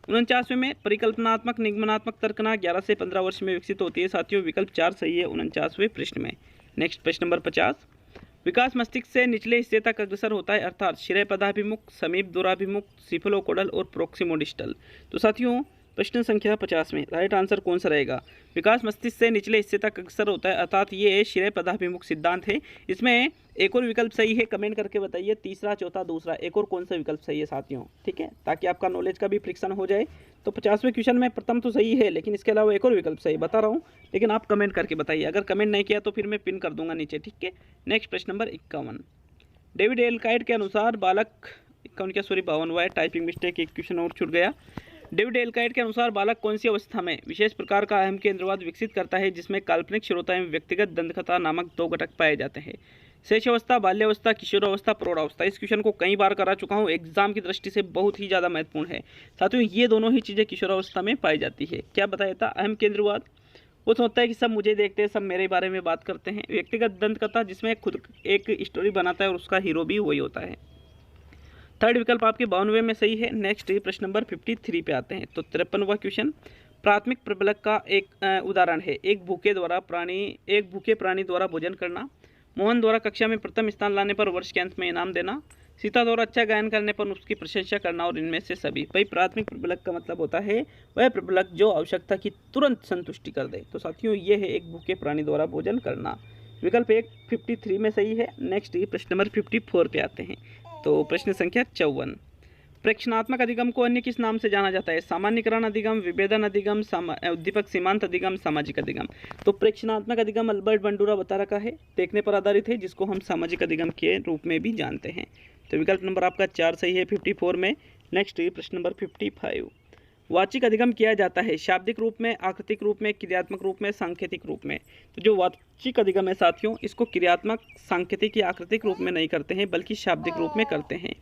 49वें में परिकल्पनात्मक निगमनात्मक तर्कना 11 से 15 वर्ष में विकसित होती है साथियों। विकल्प 4 सही है 49वें प्रश्न में। नेक्स्ट प्रश्न नंबर 50, विकास मस्तिष्क से निचले हिस्से तक अग्रसर होता है, अर्थात शिरे पदाभिमुख, समीप दूराभिमुख, सिफलोकोडल और प्रोक्सिमोडिस्टल। तो साथियों प्रश्न संख्या 50 में राइट आंसर कौन सा रहेगा? विकास मस्तिष्क से निचले हिस्से तक अग्रसर होता है, अर्थात ये शिरे पदाभिमुख सिद्धांत है। इसमें एक और विकल्प सही है, कमेंट करके बताइए, तीसरा, चौथा, दूसरा, एक और कौन सा विकल्प सही है साथियों, ठीक है, ताकि आपका नॉलेज का भी परीक्षण हो जाए। तो 50वें क्वेश्चन में प्रथम तो सही है, लेकिन इसके अलावा एक और विकल्प सही बता रहा हूँ, लेकिन आप कमेंट करके बताइए। अगर कमेंट नहीं किया तो फिर मैं पिन कर दूंगा नीचे, ठीक है। नेक्स्ट प्रश्न नंबर 51, डेविड एलकाइट के अनुसार बालक 52वां है, टाइपिंग मिस्टेक, एक क्वेश्चन और छूट गया। डेविड एलकाइट के अनुसार बालक कौन सी अवस्था में विशेष प्रकार का अहम केंद्रवाद विकसित करता है, जिसमें काल्पनिक श्रोता एवं व्यक्तिगत दंतकथा नामक 2 घटक पाए जाते हैं? शेषावस्था, बाल्यावस्था, किशोरावस्था, प्रौढ़ावस्था। इस क्वेश्चन को कई बार करा चुका हूँ, एग्जाम की दृष्टि से बहुत ही ज़्यादा महत्वपूर्ण है साथियों। ये दोनों ही चीज़ें किशोरावस्था में पाई जाती है। क्या बताया था? अहम केंद्रवाद, वो सोचता है कि सब मुझे देखते हैं, सब मेरे बारे में बात करते हैं। व्यक्तिगत दंतकथा, जिसमें खुद एक स्टोरी बनाता है और उसका हीरो भी वही होता है। थर्ड विकल्प आपके 52वें में सही है। नेक्स्ट प्रश्न नंबर 53 पे आते हैं। तो 53वां क्वेश्चन, प्राथमिक प्रबलक का एक उदाहरण है, एक भूखे प्राणी द्वारा भोजन करना, मोहन द्वारा कक्षा में प्रथम स्थान लाने पर वर्ष के अंत में इनाम देना, सीता द्वारा अच्छा गायन करने पर उसकी प्रशंसा करना, और इनमें से सभी। भाई प्राथमिक प्रबलक का मतलब होता है वह प्रबलक जो आवश्यकता की तुरंत संतुष्टि कर दे। तो साथियों ये है एक भूखे प्राणी द्वारा भोजन करना। विकल्प 1 53 में सही है। नेक्स्ट प्रश्न नंबर 54 पे आते हैं। तो प्रश्न संख्या 54, प्रेक्षणात्मक अधिगम को अन्य किस नाम से जाना जाता है? सामान्यकरण अधिगम, विभेदन अधिगम, उद्दीपक सीमांत अधिगम, सामाजिक अधिगम। तो प्रेक्षणात्मक अधिगम अल्बर्ट बंडूरा बता रखा है, देखने पर आधारित है, जिसको हम सामाजिक अधिगम के रूप में भी जानते हैं। तो विकल्प नंबर आपका 4 सही है 54 में। नेक्स्ट प्रश्न नंबर 55, वाचिक अधिगम किया जाता है शाब्दिक रूप में, आकृतिक रूप में, क्रियात्मक रूप में, सांकेतिक रूप में। तो जो वाचिक अधिगम है साथियों, इसको क्रियात्मक, सांकेतिक या आकृतिक रूप में नहीं करते हैं, बल्कि शाब्दिक रूप में करते हैं।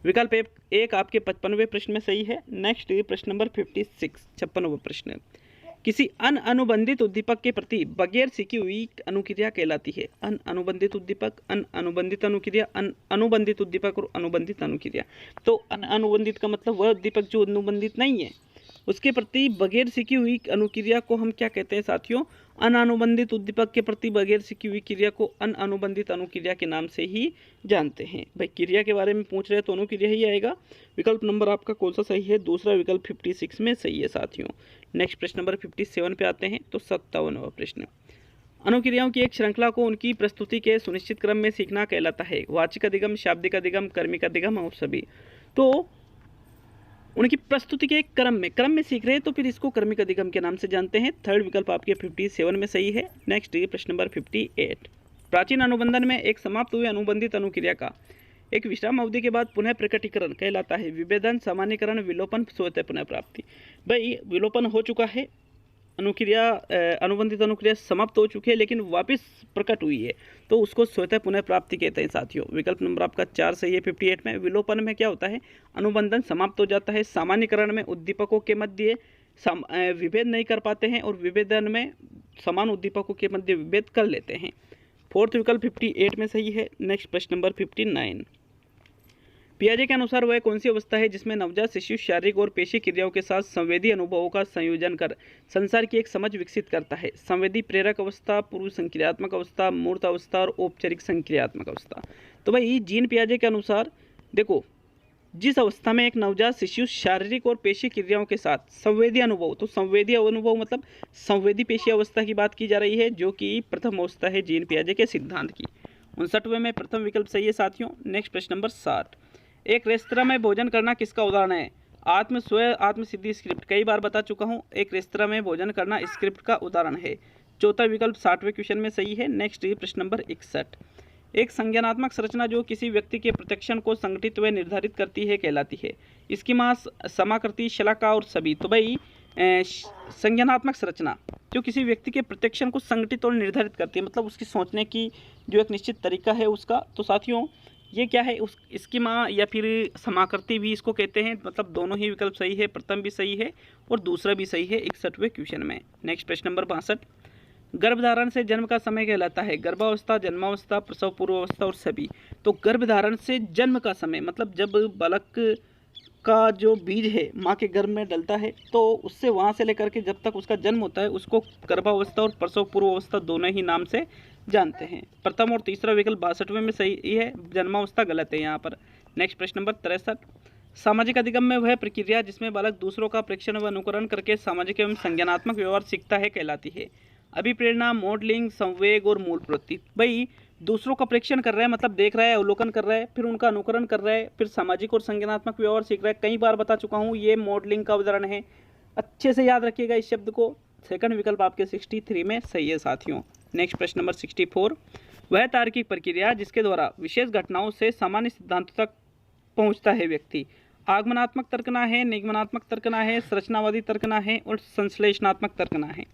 विकल्प 1 आपके 55वें प्रश्न में सही है। नेक्स्ट प्रश्न नंबर 56 56वां प्रश्न, किसी अनुबंधित उद्दीपक के प्रति बगैर सीखी हुई अनुक्रिया कहलाती है? अनुबंधित उद्दीपक, अनुबंधित अनुक्रिया, अनुबंधित उद्दीपक और अनुबंधित अनुक्रिया। तो अनुबंधित का मतलब वह उद्दीपक जो अनुबंधित नहीं है, उसके प्रति बगैर सीखी हुई अनुक्रिया को हम क्या कहते हैं साथियों? अनुबंधित उद्दीपक के प्रति बगैर सीखी हुई क्रिया को अनुबंधित अनुक्रिया के नाम से ही जानते हैं। भाई क्रिया के बारे में पूछ रहे हैं तो अनुक्रिया ही आएगा। विकल्प नंबर आपका कौन सा सही है? दूसरा विकल्प 56 में सही है साथियों। नेक्स्ट प्रश्न नंबर 57 पे आते हैं। तो 57वां प्रश्न, अनुक्रियाओं की एक श्रृंखला को उनकी प्रस्तुति के सुनिश्चित क्रम में सीखना कहलाता है? वाचिक अधिगम, शाब्दिक अधिगम, कर्मिक अधिगम और सभी। तो उनकी प्रस्तुति के क्रम में सीख रहे हैं तो फिर इसको कर्मिक अधिगम के नाम से जानते हैं। थर्ड विकल्प आपके 57 में सही है। नेक्स्ट प्रश्न नंबर 58, प्राचीन अनुबंधन में एक समाप्त हुए अनुबंधित अनुक्रिया का एक विश्राम अवधि के बाद पुनः प्रकटीकरण कहलाता है? विभेदन, सामान्यकरण, विलोपन, स्वतः पुनः प्राप्ति। भाई विलोपन हो चुका है, अनुक्रिया अनुबंधित अनुक्रिया समाप्त हो चुकी है, लेकिन वापस प्रकट हुई है, तो उसको स्वतः पुनः प्राप्ति कहते हैं साथियों। विकल्प नंबर आपका 4 सही है 58 में। विलोपन में क्या होता है? अनुबंधन समाप्त हो जाता है। सामान्यकरण में उद्दीपकों के मध्य विभेद नहीं कर पाते हैं, और विभेदन में समान उद्दीपकों के मध्य विभेद कर लेते हैं। फोर्थ विकल्प 58 में सही है। नेक्स्ट प्रश्न नंबर 59, पियाजे के अनुसार वह कौन सी अवस्था है जिसमें नवजात शिशु शारीरिक और पेशी क्रियाओं के साथ संवेदी अनुभवों का संयोजन कर संसार की एक समझ विकसित करता है? संवेदी प्रेरक अवस्था, पूर्व संक्रियात्मक अवस्था, मूर्त अवस्था और औपचारिक संक्रियात्मक अवस्था। तो भाई जीन पियाजे के अनुसार देखो, जिस अवस्था में एक नवजात शिशु शारीरिक और पेशी क्रियाओं के साथ संवेदी अनुभव, तो संवेदी अनुभव मतलब संवेदी पेशी अवस्था की बात की जा रही है, जो कि प्रथम अवस्था है जीन पियाजे के सिद्धांत की। 59वें में प्रथम विकल्प सही है साथियों। नेक्स्ट प्रश्न नंबर 60, एक रेस्तरां में भोजन करना किसका उदाहरण है? आत्मसिद्धि स्क्रिप्ट, कई बार बता चुका हूँ, एक रेस्तरां में भोजन करना स्क्रिप्ट का उदाहरण है। चौथा विकल्प 60वें क्वेश्चन में सही है। नेक्स्ट प्रश्न नंबर 61, एक संज्ञानात्मक संरचना जो किसी व्यक्ति के प्रत्यक्षण को संगठित व निर्धारित करती है कहलाती है? इसकी मां, समाकृति, शलाका और सभी। तो भाई संज्ञानात्मक संरचना जो किसी व्यक्ति के प्रत्यक्षण को संगठित और निर्धारित करती है, मतलब उसकी सोचने की जो एक निश्चित तरीका है उसका। तो साथियों ये क्या है? इसकी माँ या फिर समाकृति भी इसको कहते हैं। मतलब दोनों ही विकल्प सही है, प्रथम भी सही है और दूसरा भी सही है 61वें क्वेश्चन में। नेक्स्ट प्रश्न नंबर 62, गर्भधारण से जन्म का समय कहलाता है? गर्भावस्था, जन्मावस्था, प्रसव पूर्व अवस्था और सभी। तो गर्भधारण से जन्म का समय मतलब जब बालक का जो बीज है माँ के गर्भ में डलता है, तो उससे वहाँ से लेकर के जब तक उसका जन्म होता है उसको गर्भावस्था और प्रसव पूर्व अवस्था दोनों ही नाम से जानते हैं। प्रथम और तीसरा विकल्प 62वें में सही है, जन्मावस्था गलत है यहाँ पर। नेक्स्ट प्रश्न नंबर 63, सामाजिक अधिगम में वह प्रक्रिया जिसमें बालक दूसरों का प्रेक्षण व अनुकरण करके सामाजिक एवं संज्ञानात्मक व्यवहार सीखता है कहलाती है। अभिप्रेरणा, मॉडलिंग, संवेग और मूल प्रवृत्ति। भाई दूसरों का प्रेक्षण कर रहा है मतलब देख रहा है, अवलोकन कर रहा है, फिर उनका अनुकरण कर रहा है, फिर सामाजिक और संज्ञानात्मक व्यवहार सीख रहा है। कई बार बता चुका हूँ, ये मॉडलिंग का उदाहरण है, अच्छे से याद रखिएगा इस शब्द को। सेकंड विकल्प आपके 63 में सही है साथियों। नेक्स्ट प्रश्न नंबर 64, वह तार्किक प्रक्रिया जिसके द्वारा विशेष घटनाओं से सामान्य सिद्धांतों तक पहुंचता है व्यक्ति। आगमनात्मक तर्कना है, निगमनात्मक तर्कना है, संरचनावादी तर्कना है और संश्लेषणात्मक तर्कना है।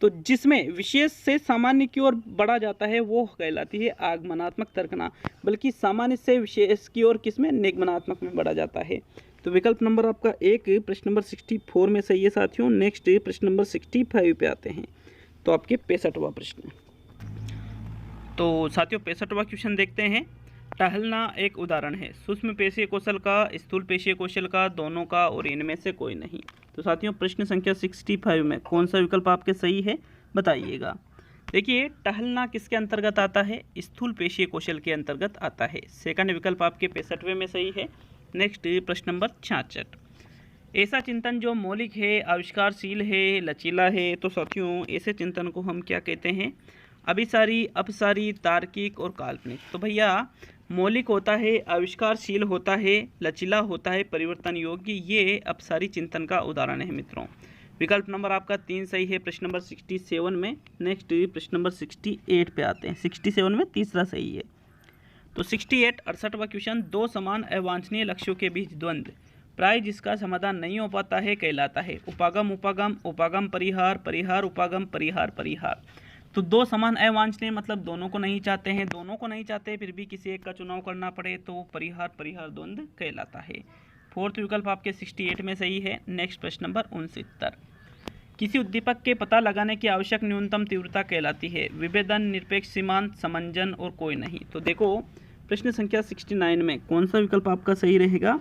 तो जिसमें विशेष से सामान्य की ओर बढ़ा जाता है वो कहलाती है आगमनात्मक तर्कना, बल्कि सामान्य से विशेष की ओर किसमें, निगमनात्मक में बढ़ा जाता है। तो विकल्प नंबर आपका एक प्रश्न नंबर 64 में सही है साथियों। नेक्स्ट प्रश्न नंबर 65 पे आते हैं, तो आपके 65वां प्रश्न। तो साथियों 65वां क्वेश्चन देखते हैं। टहलना एक उदाहरण है सूक्ष्म पेशीय कौशल का, स्थूल पेशीय कौशल का, दोनों का और इनमें से कोई नहीं। तो साथियों प्रश्न संख्या 65 में कौन सा विकल्प आपके सही है बताइएगा। देखिए टहलना किसके अंतर्गत आता है, स्थूल पेशीय कौशल के अंतर्गत आता है। सेकंड विकल्प आपके 65वें में सही है। नेक्स्ट प्रश्न नंबर 66, ऐसा चिंतन जो मौलिक है, आविष्कारशील है, लचीला है। तो साथियों ऐसे चिंतन को हम क्या कहते हैं, अभिसारी, अपसारी, तार्किक और काल्पनिक। तो भैया मौलिक होता है, आविष्कारशील होता है, लचीला होता है, परिवर्तन योग्य, ये अपसारी चिंतन का उदाहरण है मित्रों। विकल्प नंबर आपका 3 सही है प्रश्न नंबर 67 में। नेक्स्ट प्रश्न नंबर 68 पे आते हैं। 67 में तीसरा सही है। तो 68 68वां क्वेश्चन, दो समान अवांछनीय लक्ष्यों के बीच द्वंद्व प्राय जिसका समाधान नहीं हो पाता है कहलाता है उपागम उपागम, उपागम परिहार, परिहार उपागम, परिहार परिहार। तो दो समान अवांछनीय मतलब दोनों को नहीं चाहते हैं, दोनों को नहीं चाहते फिर भी किसी एक का चुनाव करना पड़े तो परिहार परिहार द्वंद्व कहलाता है। फोर्थ विकल्प आपके 68 में सही है। नेक्स्ट प्रश्न नंबर 69, किसी उद्दीपक के पता लगाने की आवश्यक न्यूनतम तीव्रता कहलाती है विभेदन, निरपेक्ष सीमांत, समंजन और कोई नहीं। तो देखो प्रश्न संख्या 69 में कौन सा विकल्प आपका सही रहेगा,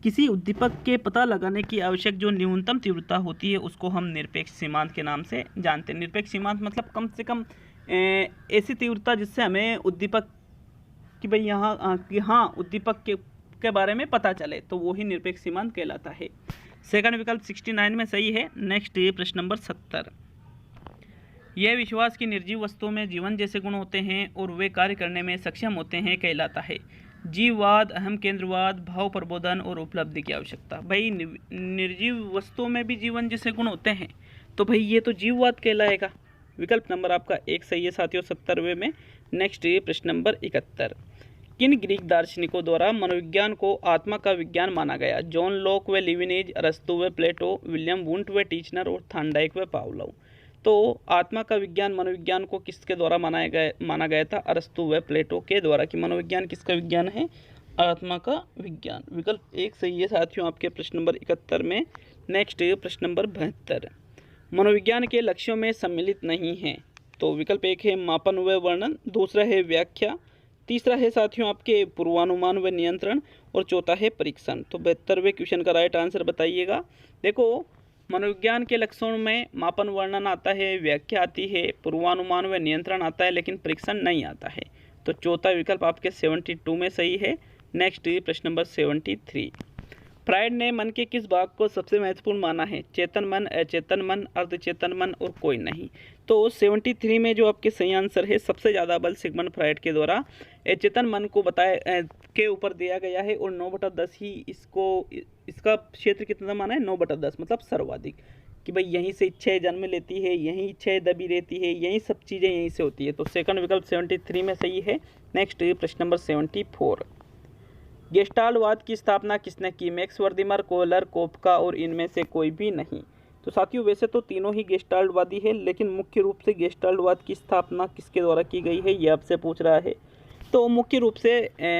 किसी उद्दीपक के पता लगाने की आवश्यक जो न्यूनतम तीव्रता होती है उसको हम निरपेक्ष सीमांत के नाम से जानते हैं। निरपेक्ष सीमांत मतलब कम से कम ऐसी तीव्रता जिससे हमें उद्दीपक कि भाई यहाँ उद्दीपक के बारे में पता चले, तो वो ही निरपेक्ष सीमांत कहलाता है। सेकंड विकल्प 69 में सही है। नेक्स्ट प्रश्न नंबर 70, यह विश्वास की निर्जीव वस्तुओं में जीवन जैसे गुण होते हैं और वे कार्य करने में सक्षम होते हैं कहलाता है जीववाद, अहम केंद्रवाद, भाव प्रबोधन और उपलब्धि की आवश्यकता। भाई निर्जीव वस्तुओं में भी जीवन जैसे गुण होते हैं तो भाई ये तो जीववाद कहलाएगा। विकल्प नंबर आपका 1 सही है साथियों 70वें में। नेक्स्ट प्रश्न नंबर 71, किन ग्रीक दार्शनिकों द्वारा मनोविज्ञान को आत्मा का विज्ञान माना गया, जॉन लॉक व लिविनेज, अरस्तु व प्लेटो, विलियम वुंट व टीचनर और थांडाइक व पावलोव। तो आत्मा का विज्ञान मनोविज्ञान को किसके द्वारा माना गया था, अरस्तु व प्लेटो के द्वारा। कि मनोविज्ञान किसका विज्ञान है, आत्मा का विज्ञान। विकल्प 1 सही है साथियों आपके प्रश्न नंबर 71 में। नेक्स्ट प्रश्न नंबर 72, मनोविज्ञान के लक्ष्यों में सम्मिलित नहीं है। तो विकल्प 1 है मापन व वर्णन, दूसरा है व्याख्या, तीसरा है साथियों आपके पूर्वानुमान व नियंत्रण और चौथा है परीक्षण। तो 72वें क्वेश्चन का राइट आंसर बताइएगा। देखो मनोविज्ञान के लक्षणों में मापन वर्णन आता है, व्याख्या आती है, पूर्वानुमान व नियंत्रण आता है, लेकिन परीक्षण नहीं आता है। तो चौथा विकल्प आपके 72 में सही है। नेक्स्ट प्रश्न नंबर 73, फ्रायड ने मन के किस भाग को सबसे महत्वपूर्ण माना है, चेतन मन, अचेतन मन, अर्धचेतन मन और कोई नहीं। तो 73 में जो आपके सही आंसर है, सबसे ज़्यादा बल सिगमंड फ्रायड के द्वारा अचेतन मन को के ऊपर दिया गया है और 9/10 ही इसका क्षेत्र कितना माना है, 9/10 मतलब सर्वाधिक। कि भाई यहीं से इच्छाएं जन्म लेती है, यहीं इच्छाएं दबी रहती है, यही सब चीज़ें यहीं से होती है। तो सेकंड विकल्प 73 में सही है। नेक्स्ट प्रश्न नंबर 74, गेस्टाल्टवाद की स्थापना किसने की, मैक्स वर्दिमर, कोहलर, कोपका और इनमें से कोई भी नहीं। तो साथियों वैसे तो तीनों ही गेस्टाल्टवादी है, लेकिन मुख्य रूप से गेस्टाल्टवाद की स्थापना किसके द्वारा की गई है ये आपसे पूछ रहा है। तो मुख्य रूप से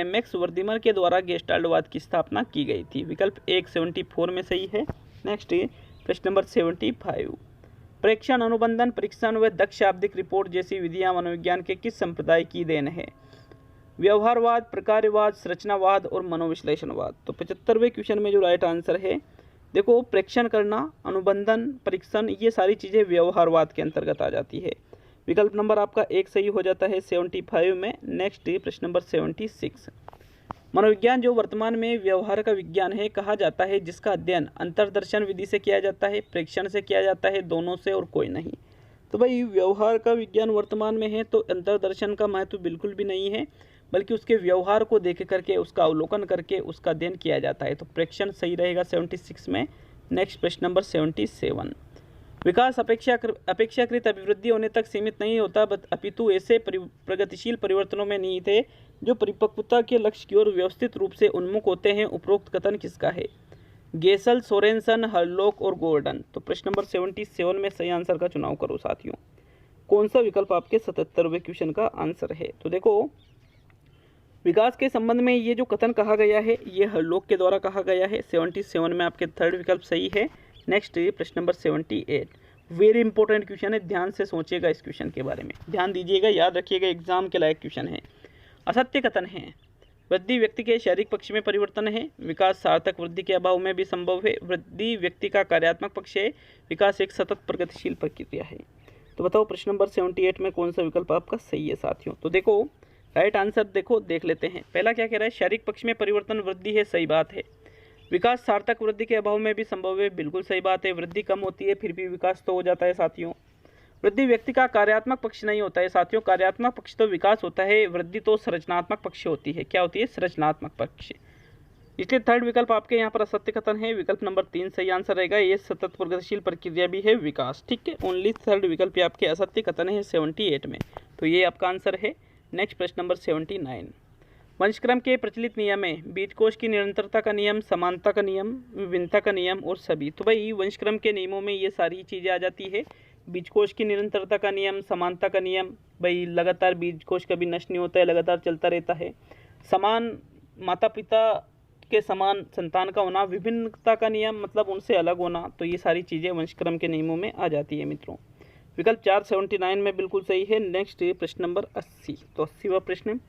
मैक्स वर्दिमर के द्वारा गेस्टाल्टवाद की स्थापना की गई थी। विकल्प 1 74 में सही है। नेक्स्ट प्रश्न नंबर 75, प्रेक्षण, अनुबंधन, परीक्षण व दक्ष शाब्दिक रिपोर्ट जैसी विधियां मनोविज्ञान के किस संप्रदाय की देन है, व्यवहारवाद, प्रकार्यवाद, संरचनावाद और मनोविश्लेषणवाद। तो 75वें क्वेश्चन में जो राइट आंसर है, देखो प्रेक्षण करना, अनुबंधन, परीक्षण, ये सारी चीज़ें व्यवहारवाद के अंतर्गत आ जाती है। विकल्प नंबर आपका एक सही हो जाता है 75 में। नेक्स्ट प्रश्न नंबर 76। मनोविज्ञान जो वर्तमान में व्यवहार का विज्ञान है कहा जाता है, जिसका अध्ययन अंतर्दर्शन विधि से किया जाता है, प्रेक्षण से किया जाता है, दोनों से और कोई नहीं। तो भाई व्यवहार का विज्ञान वर्तमान में है तो अंतर्दर्शन का महत्व बिल्कुल भी नहीं है, बल्कि उसके व्यवहार को देख करके, उसका अवलोकन करके उसका अध्ययन किया जाता है। तो प्रेक्षण सही रहेगा 76 में। नेक्स्ट प्रश्न नंबर 77। विकास अपेक्षाकृत अभिवृद्धि होने तक सीमित नहीं होता, अपितु ऐसे प्रगतिशील परिवर्तनों में निहित है जो परिपक्वता के लक्ष्य की ओर व्यवस्थित रूप से उन्मुख होते हैं। उपरोक्त कथन किसका है? गेसल, सोरेनसन, हरलॉक और गॉर्डन। तो प्रश्न नंबर 77 में सही आंसर का चुनाव करो साथियों। कौन सा विकल्प आपके 77वें क्वेश्चन का आंसर है? तो देखो, विकास के संबंध में ये जो कथन कहा गया है ये हरलॉक के द्वारा कहा गया है। 77 में आपके थर्ड विकल्प सही है। नेक्स्ट प्रश्न नंबर 78। वेरी इंपॉर्टेंट क्वेश्चन है, ध्यान से सोचिएगा इस क्वेश्चन के बारे में, ध्यान दीजिएगा, याद रखिएगा, एग्जाम के लायक क्वेश्चन है। असत्य कथन है, वृद्धि व्यक्ति के शारीरिक पक्ष में परिवर्तन है, विकास सार्थक वृद्धि के अभाव में भी संभव है, वृद्धि व्यक्ति का कार्यात्मक पक्ष है, विकास एक सतत प्रगतिशील प्रक्रिया है। तो बताओ प्रश्न नंबर 78 में कौन सा विकल्प आपका सही है साथियों? तो देखो राइट आंसर देखो देख लेते हैं। पहला क्या कह रहा है? शारीरिक पक्ष में परिवर्तन वृद्धि है, सही बात है। विकास सार्थक वृद्धि के अभाव में भी संभव है, बिल्कुल सही बात है। वृद्धि कम होती है फिर भी विकास तो हो जाता है साथियों। वृद्धि व्यक्ति का कार्यात्मक पक्ष नहीं होता है साथियों, कार्यात्मक पक्ष तो विकास होता है, वृद्धि तो संरचनात्मक पक्ष होती है। क्या होती है? संरचनात्मक पक्ष। इसलिए थर्ड विकल्प आपके यहाँ पर असत्य कथन है, विकल्प नंबर 3 सही आंसर रहेगा। ये सतत प्रगतिशील प्रक्रिया भी है विकास, ठीक है। ओनली थर्ड विकल्प आपके असत्य कथन है 78 में, तो ये आपका आंसर है। नेक्स्ट प्रश्न नंबर 79। वंशक्रम के प्रचलित नियम है, बीजकोश की निरंतरता का नियम, समानता का नियम, विभिन्नता का नियम और सभी। तो भाई वंशक्रम के नियमों में ये सारी चीज़ें आ जाती है। बीजकोश की निरंतरता का नियम, समानता का नियम, भाई लगातार बीजकोश कभी नष्ट नहीं होता है, लगातार चलता रहता है। समान माता पिता के समान संतान का होना, विभिन्नता का नियम मतलब उनसे अलग होना। तो ये सारी चीज़ें वंशक्रम के नियमों में आ जाती है मित्रों। विकल्प 4 79 में बिल्कुल सही है। नेक्स्ट प्रश्न नंबर 80। तो 80वां प्रश्न,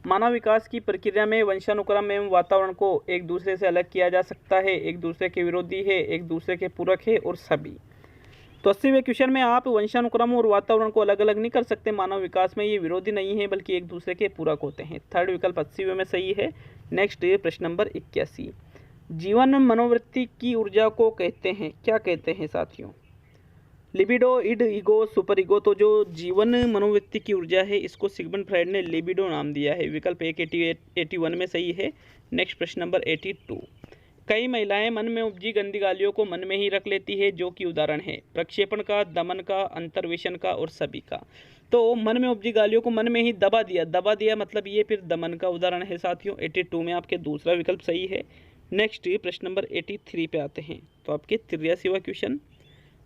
मानव विकास की प्रक्रिया में वंशानुक्रम एवं वातावरण को एक दूसरे से अलग किया जा सकता है, एक दूसरे के विरोधी है, एक दूसरे के पूरक है और सभी। तो 80वें क्वेश्चन में आप वंशानुक्रम और वातावरण को अलग अलग नहीं कर सकते। मानव विकास में ये विरोधी नहीं है बल्कि एक दूसरे के पूरक होते हैं। थर्ड विकल्प 80वें में सही है। नेक्स्ट प्रश्न नंबर 81। जीवन मनोवृत्ति की ऊर्जा को कहते हैं, क्या कहते हैं साथियों? Libido, id, ego, super ego. तो जो जीवन मनोवृत्ति की ऊर्जा है इसको सिगमंड फ्राइड ने लिबिडो नाम दिया है। विकल्प 81 में सही है। नेक्स्ट प्रश्न नंबर 82। कई महिलाएं मन में उपजी गंदी गालियों को मन में ही रख लेती है, जो कि उदाहरण है प्रक्षेपण का, दमन का, अंतर्वेशन का और सभी का। तो मन में उपजी गालियों को मन में ही दबा दिया मतलब ये फिर दमन का उदाहरण है साथियों। 82 में आपके दूसरा विकल्प सही है। नेक्स्ट प्रश्न नंबर 83 पे आते हैं। तो आपके 83वां क्वेश्चन,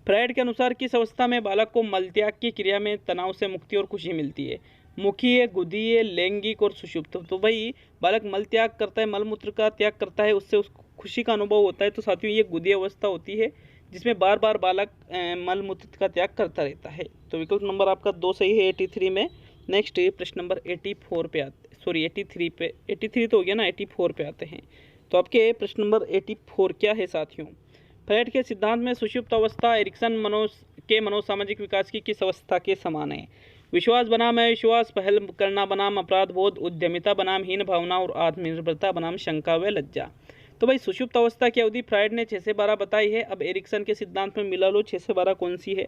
फ्राइड के अनुसार किस अवस्था में बालक को मलत्याग की क्रिया में तनाव से मुक्ति और खुशी मिलती है? मुखीय, गुदीय, लैंगिक और सुषुप्त। तो भाई बालक मल त्याग करता है, मलमूत्र का त्याग करता है, उससे उसको खुशी का अनुभव होता है। तो साथियों ये गुदीय अवस्था होती है जिसमें बार बार बालक मलमूत्र का त्याग करता रहता है। तो विकल्प नंबर आपका 2 सही है 83 में। नेक्स्ट प्रश्न नंबर 84 पे आते, सॉरी 83 पे, 83 तो हो गया ना, 84 पे आते हैं। तो आपके प्रश्न नंबर 84 क्या है साथियों? फ्राइड के सिद्धांत में सुषुप्त अवस्था एरिक्सन मनोसामाजिक विकास की किस अवस्था के समान है? विश्वास बनाम अविश्वास, पहल करना बनाम अपराध बोध, उद्यमिता बनाम हीन भावना और आत्मनिर्भरता बनाम शंका व लज्जा। तो भाई सुषुप्त अवस्था की अवधि फ्राइड ने 6 से 12 बताई है। अब एरिक्सन के सिद्धांत में मिला लो 6 से 12 कौन सी है?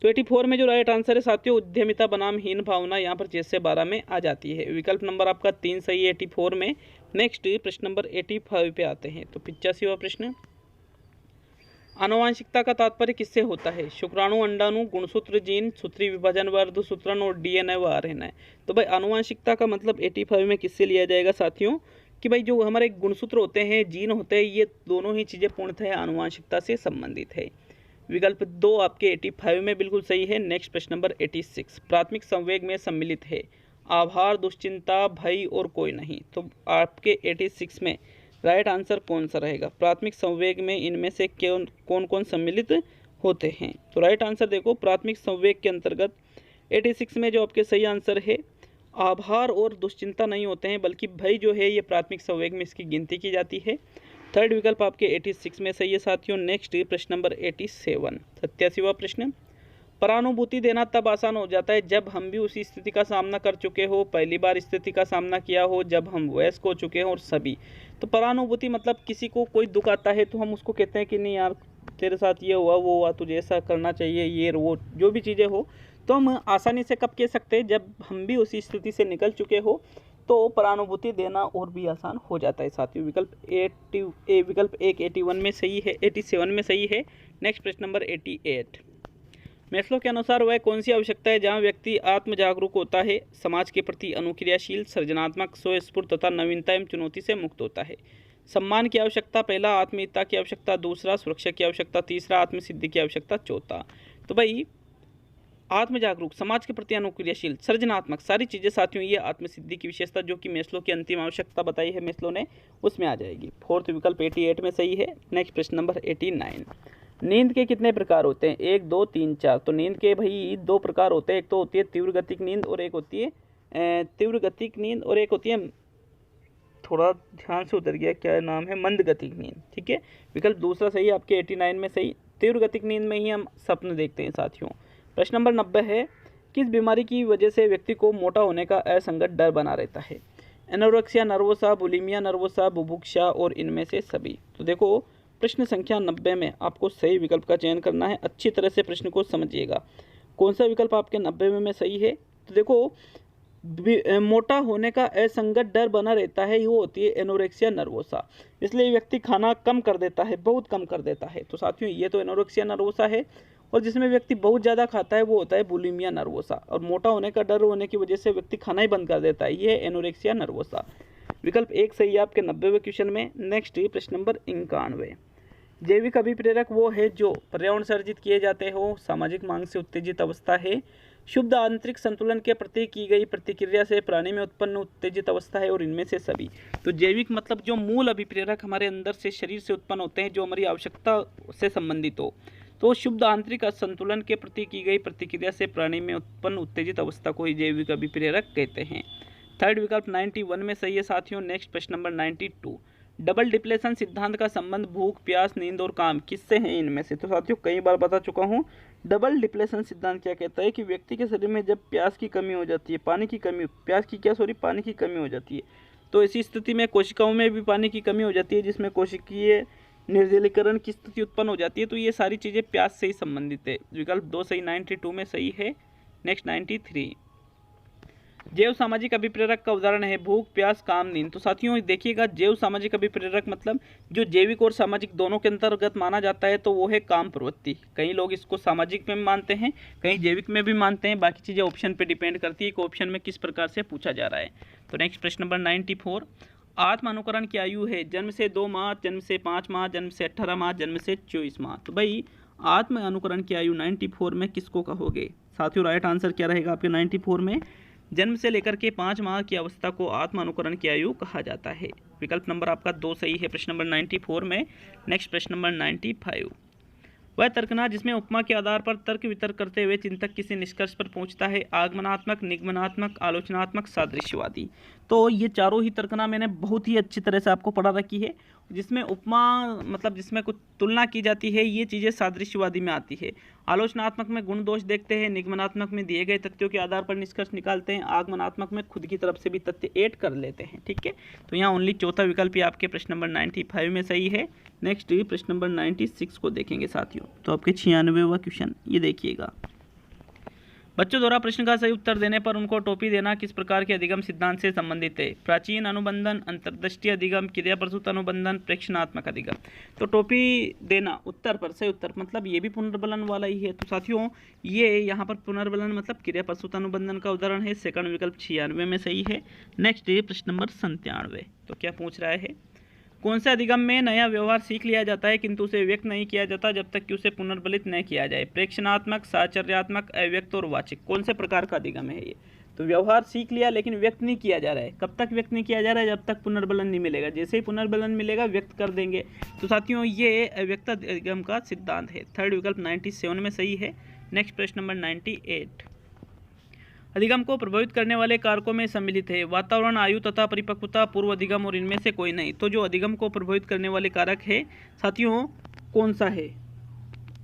तो 84 में जो राइट आंसर है साथियों, उद्यमिता बनाम हीन भावना, यहाँ पर 6 से 12 में आ जाती है। विकल्प नंबर आपका 3 सही है 84 में। नेक्स्ट प्रश्न नंबर 85 पे आते हैं। तो 85वां प्रश्न, आनुवांशिकता का तात्पर्य किससे होता है? शुक्राणु, अंडाणु, गुणसूत्र, जीन, सूत्री विभाजन व अर्धसूत्रण और डीएनए व आरएनए। तो भाई आनुवांशिकता का मतलब 85 में किससे लिया जाएगा साथियों? कि भाई जो हमारे गुणसूत्र होते हैं, जीन होते हैं, ये दोनों ही चीज़ें पूर्णतः आनुवांशिकता से संबंधित है। विकल्प 2 आपके 85 में बिल्कुल सही है। नेक्स्ट प्रश्न नंबर 86, प्राथमिक संवेग में सम्मिलित है आभार, दुश्चिंता, भय और कोई नहीं। तो आपके 86 में राइट आंसर कौन सा रहेगा? प्राथमिक संवेग में इनमें से कौन कौन सम्मिलित होते हैं? तो राइट आंसर देखो, प्राथमिक संवेग के अंतर्गत 86 में जो आपके सही आंसर है, आभार और दुश्चिंता नहीं होते हैं, बल्कि भय जो है ये प्राथमिक संवेग में इसकी गिनती की जाती है। थर्ड विकल्प आपके 86 में सही है साथियों। नेक्स्ट प्रश्न नंबर 87, 87वां प्रश्न, परानुभूति देना तब आसान हो जाता है जब हम भी उसी स्थिति का सामना कर चुके हो, पहली बार स्थिति का सामना किया हो, जब हम वयस्क हो चुके हो और सभी। तो परानुभूति मतलब किसी को कोई दुख आता है तो हम उसको कहते हैं कि नहीं यार तेरे साथ ये हुआ वो हुआ, तुझे ऐसा करना चाहिए, ये वो जो भी चीज़ें हो, तो हम आसानी से कब कह सकते हैं, जब हम भी उसी स्थिति से निकल चुके हो तो परानुभूति देना और भी आसान हो जाता है साथियों। विकल्प विकल्प 1 81 में सही है, 87 में सही है। नेक्स्ट प्रश्न नंबर 88। मैस्लो के अनुसार वह कौन सी आवश्यकता है जहाँ व्यक्ति आत्म जागरूक होता है, समाज के प्रति अनुक्रियाशील, सृजनात्मक, स्वस्फूर्त तथा नवीनता एवं चुनौती से मुक्त होता है। सम्मान की आवश्यकता पहला, आत्मीयता की आवश्यकता दूसरा, सुरक्षा की आवश्यकता तीसरा, आत्मसिद्धि की आवश्यकता चौथा। तो भाई आत्म जागरूक, समाज के प्रति अनुक्रियाशील, सृजनात्मक, सारी चीज़ें साथियों ये आत्मसिद्धि की विशेषता जो कि मैस्लो की अंतिम आवश्यकता बताई है मैस्लो ने, उसमें आ जाएगी। फोर्थ विकल्प 88 में सही है। नेक्स्ट प्रश्न नंबर 89। नींद के कितने प्रकार होते हैं? 1 2 3 4। तो नींद के भाई 2 प्रकार होते हैं, एक तो होती है तीव्र गतिक नींद और एक होती है तीव्र गतिक नींद और एक होती है, थोड़ा ध्यान से उतर गया क्या नाम है, मंद गतिक नींद। ठीक है, विकल्प दूसरा सही आपके 89 में सही। तीव्र गतिक नींद में ही हम स्वप्न देखते हैं साथियों। प्रश्न नंबर 90 है, किस बीमारी की वजह से व्यक्ति को मोटा होने का असंगत डर बना रहता है? एनोरेक्सिया नर्वोसा, बुलिमिया नर्वोसा, बुभुक्षा और इनमें से सभी। तो देखो प्रश्न संख्या 90 में आपको सही विकल्प का चयन करना है। अच्छी तरह से प्रश्न को समझिएगा, कौन सा विकल्प आपके 90 में सही है। तो देखो मोटा होने का असंगत डर बना रहता है, वो होती है एनोरेक्सिया नर्वोसा। इसलिए व्यक्ति खाना कम कर देता है, बहुत कम कर देता है। तो साथियों ये तो एनोरेक्सिया नर्वोसा है। और जिसमें व्यक्ति बहुत ज़्यादा खाता है वो होता है बुलिमिया नर्वोसा। और मोटा होने का डर होने की वजह से व्यक्ति खाना ही बंद कर देता है, ये एनोरेक्सिया नर्वोसा। विकल्प 1 सही है आपके 90वें क्वेश्चन में। नेक्स्ट प्रश्न नंबर 91। जैविक अभिप्रेरक वो है जो पर्यावरण से अर्जित किए जाते हो, सामाजिक मांग से उत्तेजित अवस्था है, शुद्ध आंतरिक संतुलन के प्रति की गई प्रतिक्रिया से प्राणी में उत्पन्न उत्तेजित अवस्था है और इनमें से सभी। तो जैविक मतलब जो मूल अभिप्रेरक हमारे अंदर से शरीर से उत्पन्न होते हैं, जो हमारी आवश्यकता से संबंधित हो। तो शुद्ध आंतरिक असंतुलन के प्रति की गई प्रतिक्रिया से प्राणी में उत्पन्न उत्तेजित अवस्था को ही जैविक अभिप्रेरक कहते हैं। थर्ड विकल्प 91 में सही है साथियों। नेक्स्ट प्रश्न नंबर 92। डबल डिप्लेशन सिद्धांत का संबंध भूख, प्यास, नींद और काम किससे है इनमें से? तो साथियों कई बार बता चुका हूँ, डबल डिप्लेशन सिद्धांत क्या कहता है कि व्यक्ति के शरीर में जब प्यास की कमी हो जाती है, पानी की कमी हो जाती है, तो ऐसी स्थिति में कोशिकाओं में भी पानी की कमी हो जाती है, जिसमें कोशिकीय निर्जलीकरण की स्थिति उत्पन्न हो जाती है। तो ये सारी चीज़ें प्यास से ही संबंधित है। विकल्प 2 सही 92 में सही है। नेक्स्ट 93। जैव सामाजिक अभिप्रेरक का उदाहरण है भूख, प्यास, काम, नींद। तो साथियों देखिएगा, जैव सामाजिक अभिप्रेरक मतलब जो जैविक और सामाजिक दोनों के अंतर्गत माना जाता है, तो वो है काम प्रवृत्ति। कई लोग इसको सामाजिक में मानते हैं, कई जैविक में भी मानते हैं। बाकी चीज़ें ऑप्शन पे डिपेंड करती है कि ऑप्शन में किस प्रकार से पूछा जा रहा है। तो नेक्स्ट प्रश्न नंबर 94। आत्म अनुकरण की आयु है जन्म से 2 माह, जन्म से 5 माह, जन्म से 18 माह, जन्म से 24 माह। तो भाई आत्म अनुकरण की आयु 94 में किसको कहोगे? साथियों राइट आंसर क्या रहेगा आपके 94 में? जन्म से लेकर के 5 माह की अवस्था को आत्म अनुकरण की आयु कहा जाता है। विकल्प नंबर आपका 2 सही है प्रश्न नंबर 94 में। नेक्स्ट प्रश्न नंबर 95। वह तर्कना जिसमें उपमा के आधार पर तर्क वितर्क करते हुए चिंतक किसी निष्कर्ष पर पहुंचता है, आगमनात्मक, निगमनात्मक, आलोचनात्मक, सादृश्यवादी। तो ये चारों ही तर्कना मैंने बहुत ही अच्छी तरह से आपको पढ़ा रखी है। जिसमें उपमा मतलब जिसमें कुछ तुलना की जाती है, ये चीज़ें सादृश्यवादी में आती है। आलोचनात्मक में गुण दोष देखते हैं, निगमनात्मक में दिए गए तथ्यों के आधार पर निष्कर्ष निकालते हैं, आगमनात्मक में खुद की तरफ से भी तथ्य ऐड कर लेते हैं। ठीक है, तो यहाँ ओनली चौथा विकल्प ही आपके प्रश्न नंबर 95 में सही है। नेक्स्ट प्रश्न नंबर 96 को देखेंगे साथियों। तो आपके 96वां क्वेश्चन ये देखिएगा। बच्चों द्वारा प्रश्न का सही उत्तर देने पर उनको टोपी देना किस प्रकार के अधिगम सिद्धांत से संबंधित है? प्राचीन अनुबंधन, अंतर्दृष्टि अधिगम, क्रिया प्रसूत अनुबंधन, प्रेक्षणात्मक अधिगम। तो टोपी देना उत्तर पर सही उत्तर मतलब ये भी पुनर्बलन वाला ही है। तो साथियों ये यहाँ पर पुनर्बलन मतलब क्रिया प्रसूत अनुबंधन का उदाहरण है। सेकंड विकल्प 96 में सही है। नेक्स्ट प्रश्न नंबर 97। तो क्या पूछ रहा है? कौन से अधिगम में नया व्यवहार सीख लिया जाता है किंतु उसे व्यक्त नहीं किया जाता जब तक कि उसे पुनर्बलित न किया जाए? प्रेक्षणात्मक, साचर्यात्मक, अव्यक्त और वाचिक। कौन से प्रकार का अधिगम है ये? तो व्यवहार सीख लिया लेकिन व्यक्त नहीं किया जा रहा है। कब तक व्यक्त नहीं किया जा रहा है? जब तक पुनर्बलन नहीं मिलेगा। जैसे ही पुनर्बलन मिलेगा व्यक्त कर देंगे। तो साथियों ये अव्यक्त अधिगम का सिद्धांत है। थर्ड विकल्प 97 में सही है। नेक्स्ट प्रश्न नंबर 98। अधिगम को प्रभावित करने वाले कारकों में सम्मिलित है वातावरण, आयु तथा परिपक्वता, पूर्व अधिगम और इनमें से कोई नहीं। तो जो अधिगम को प्रभावित करने वाले कारक है साथियों कौन सा है?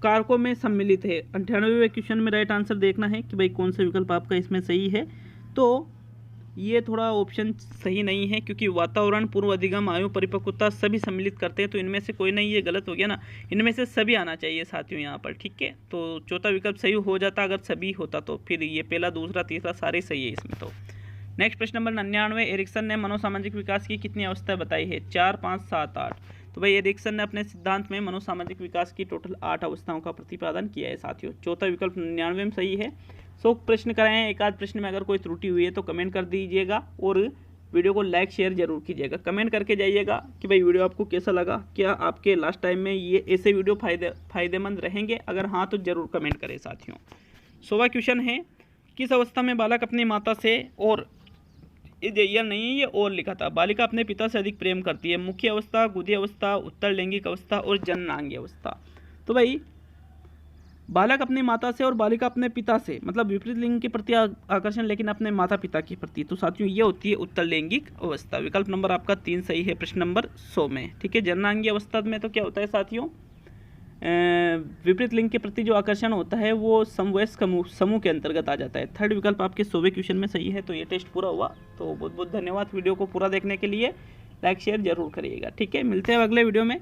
कारकों में सम्मिलित है। 98वें क्वेश्चन में राइट आंसर देखना है कि भाई कौन सा विकल्प आपका इसमें सही है। तो ये थोड़ा ऑप्शन सही नहीं है, क्योंकि वातावरण, पूर्व अधिगम, आयु, परिपक्वता सभी सम्मिलित करते हैं, तो इनमें से कोई नहीं, ये गलत हो गया ना। इनमें से सभी आना चाहिए साथियों यहाँ पर, ठीक है। तो चौथा विकल्प सही हो जाता अगर सभी होता, तो फिर ये पहला, दूसरा, तीसरा सारे सही है इसमें। तो नेक्स्ट प्रश्न नंबर 99, एरिक्सन ने मनोसामाजिक विकास की कितनी अवस्था बताई है? 4, 5, 7, 8। तो भाई एरिक्सन ने अपने सिद्धांत में मनोसामाजिक विकास की टोटल 8 अवस्थाओं का प्रतिपादन किया है साथियों। चौथा विकल्प 99 में सही है। 100 प्रश्न कराए हैं, एक आध प्रश्न में अगर कोई त्रुटि हुई है तो कमेंट कर दीजिएगा, और वीडियो को लाइक शेयर जरूर कीजिएगा। कमेंट करके जाइएगा कि भाई वीडियो आपको कैसा लगा, क्या आपके लास्ट टाइम में ये ऐसे वीडियो फायदेमंद रहेंगे? अगर हाँ तो जरूर कमेंट करें साथियों। 100वां क्वेश्चन है, किस अवस्था में बालक अपनी माता से, और ये नहीं है, ये और लिखा था, बालिका अपने पिता से अधिक प्रेम करती है? मुख्य अवस्था, गुदी अवस्था, उत्तर लैंगिक अवस्था और जननांगी अवस्था। तो भाई बालक अपनी माता से और बालिका अपने पिता से, मतलब विपरीत लिंग के प्रति आकर्षण लेकिन अपने माता पिता के प्रति, तो साथियों ये होती है उत्तर लैंगिक अवस्था। विकल्प नंबर आपका 3 सही है प्रश्न नंबर 100 में, ठीक है। जननांगी अवस्था में तो क्या होता है साथियों, विपरीत लिंग के प्रति जो आकर्षण होता है वो समवयस्क समूह के अंतर्गत आ जाता है। थर्ड विकल्प आपके 100वें क्वेश्चन में सही है। तो ये टेस्ट पूरा हुआ। तो बहुत बहुत धन्यवाद वीडियो को पूरा देखने के लिए। लाइक शेयर जरूर करिएगा, ठीक है। मिलते हैं अगले वीडियो में।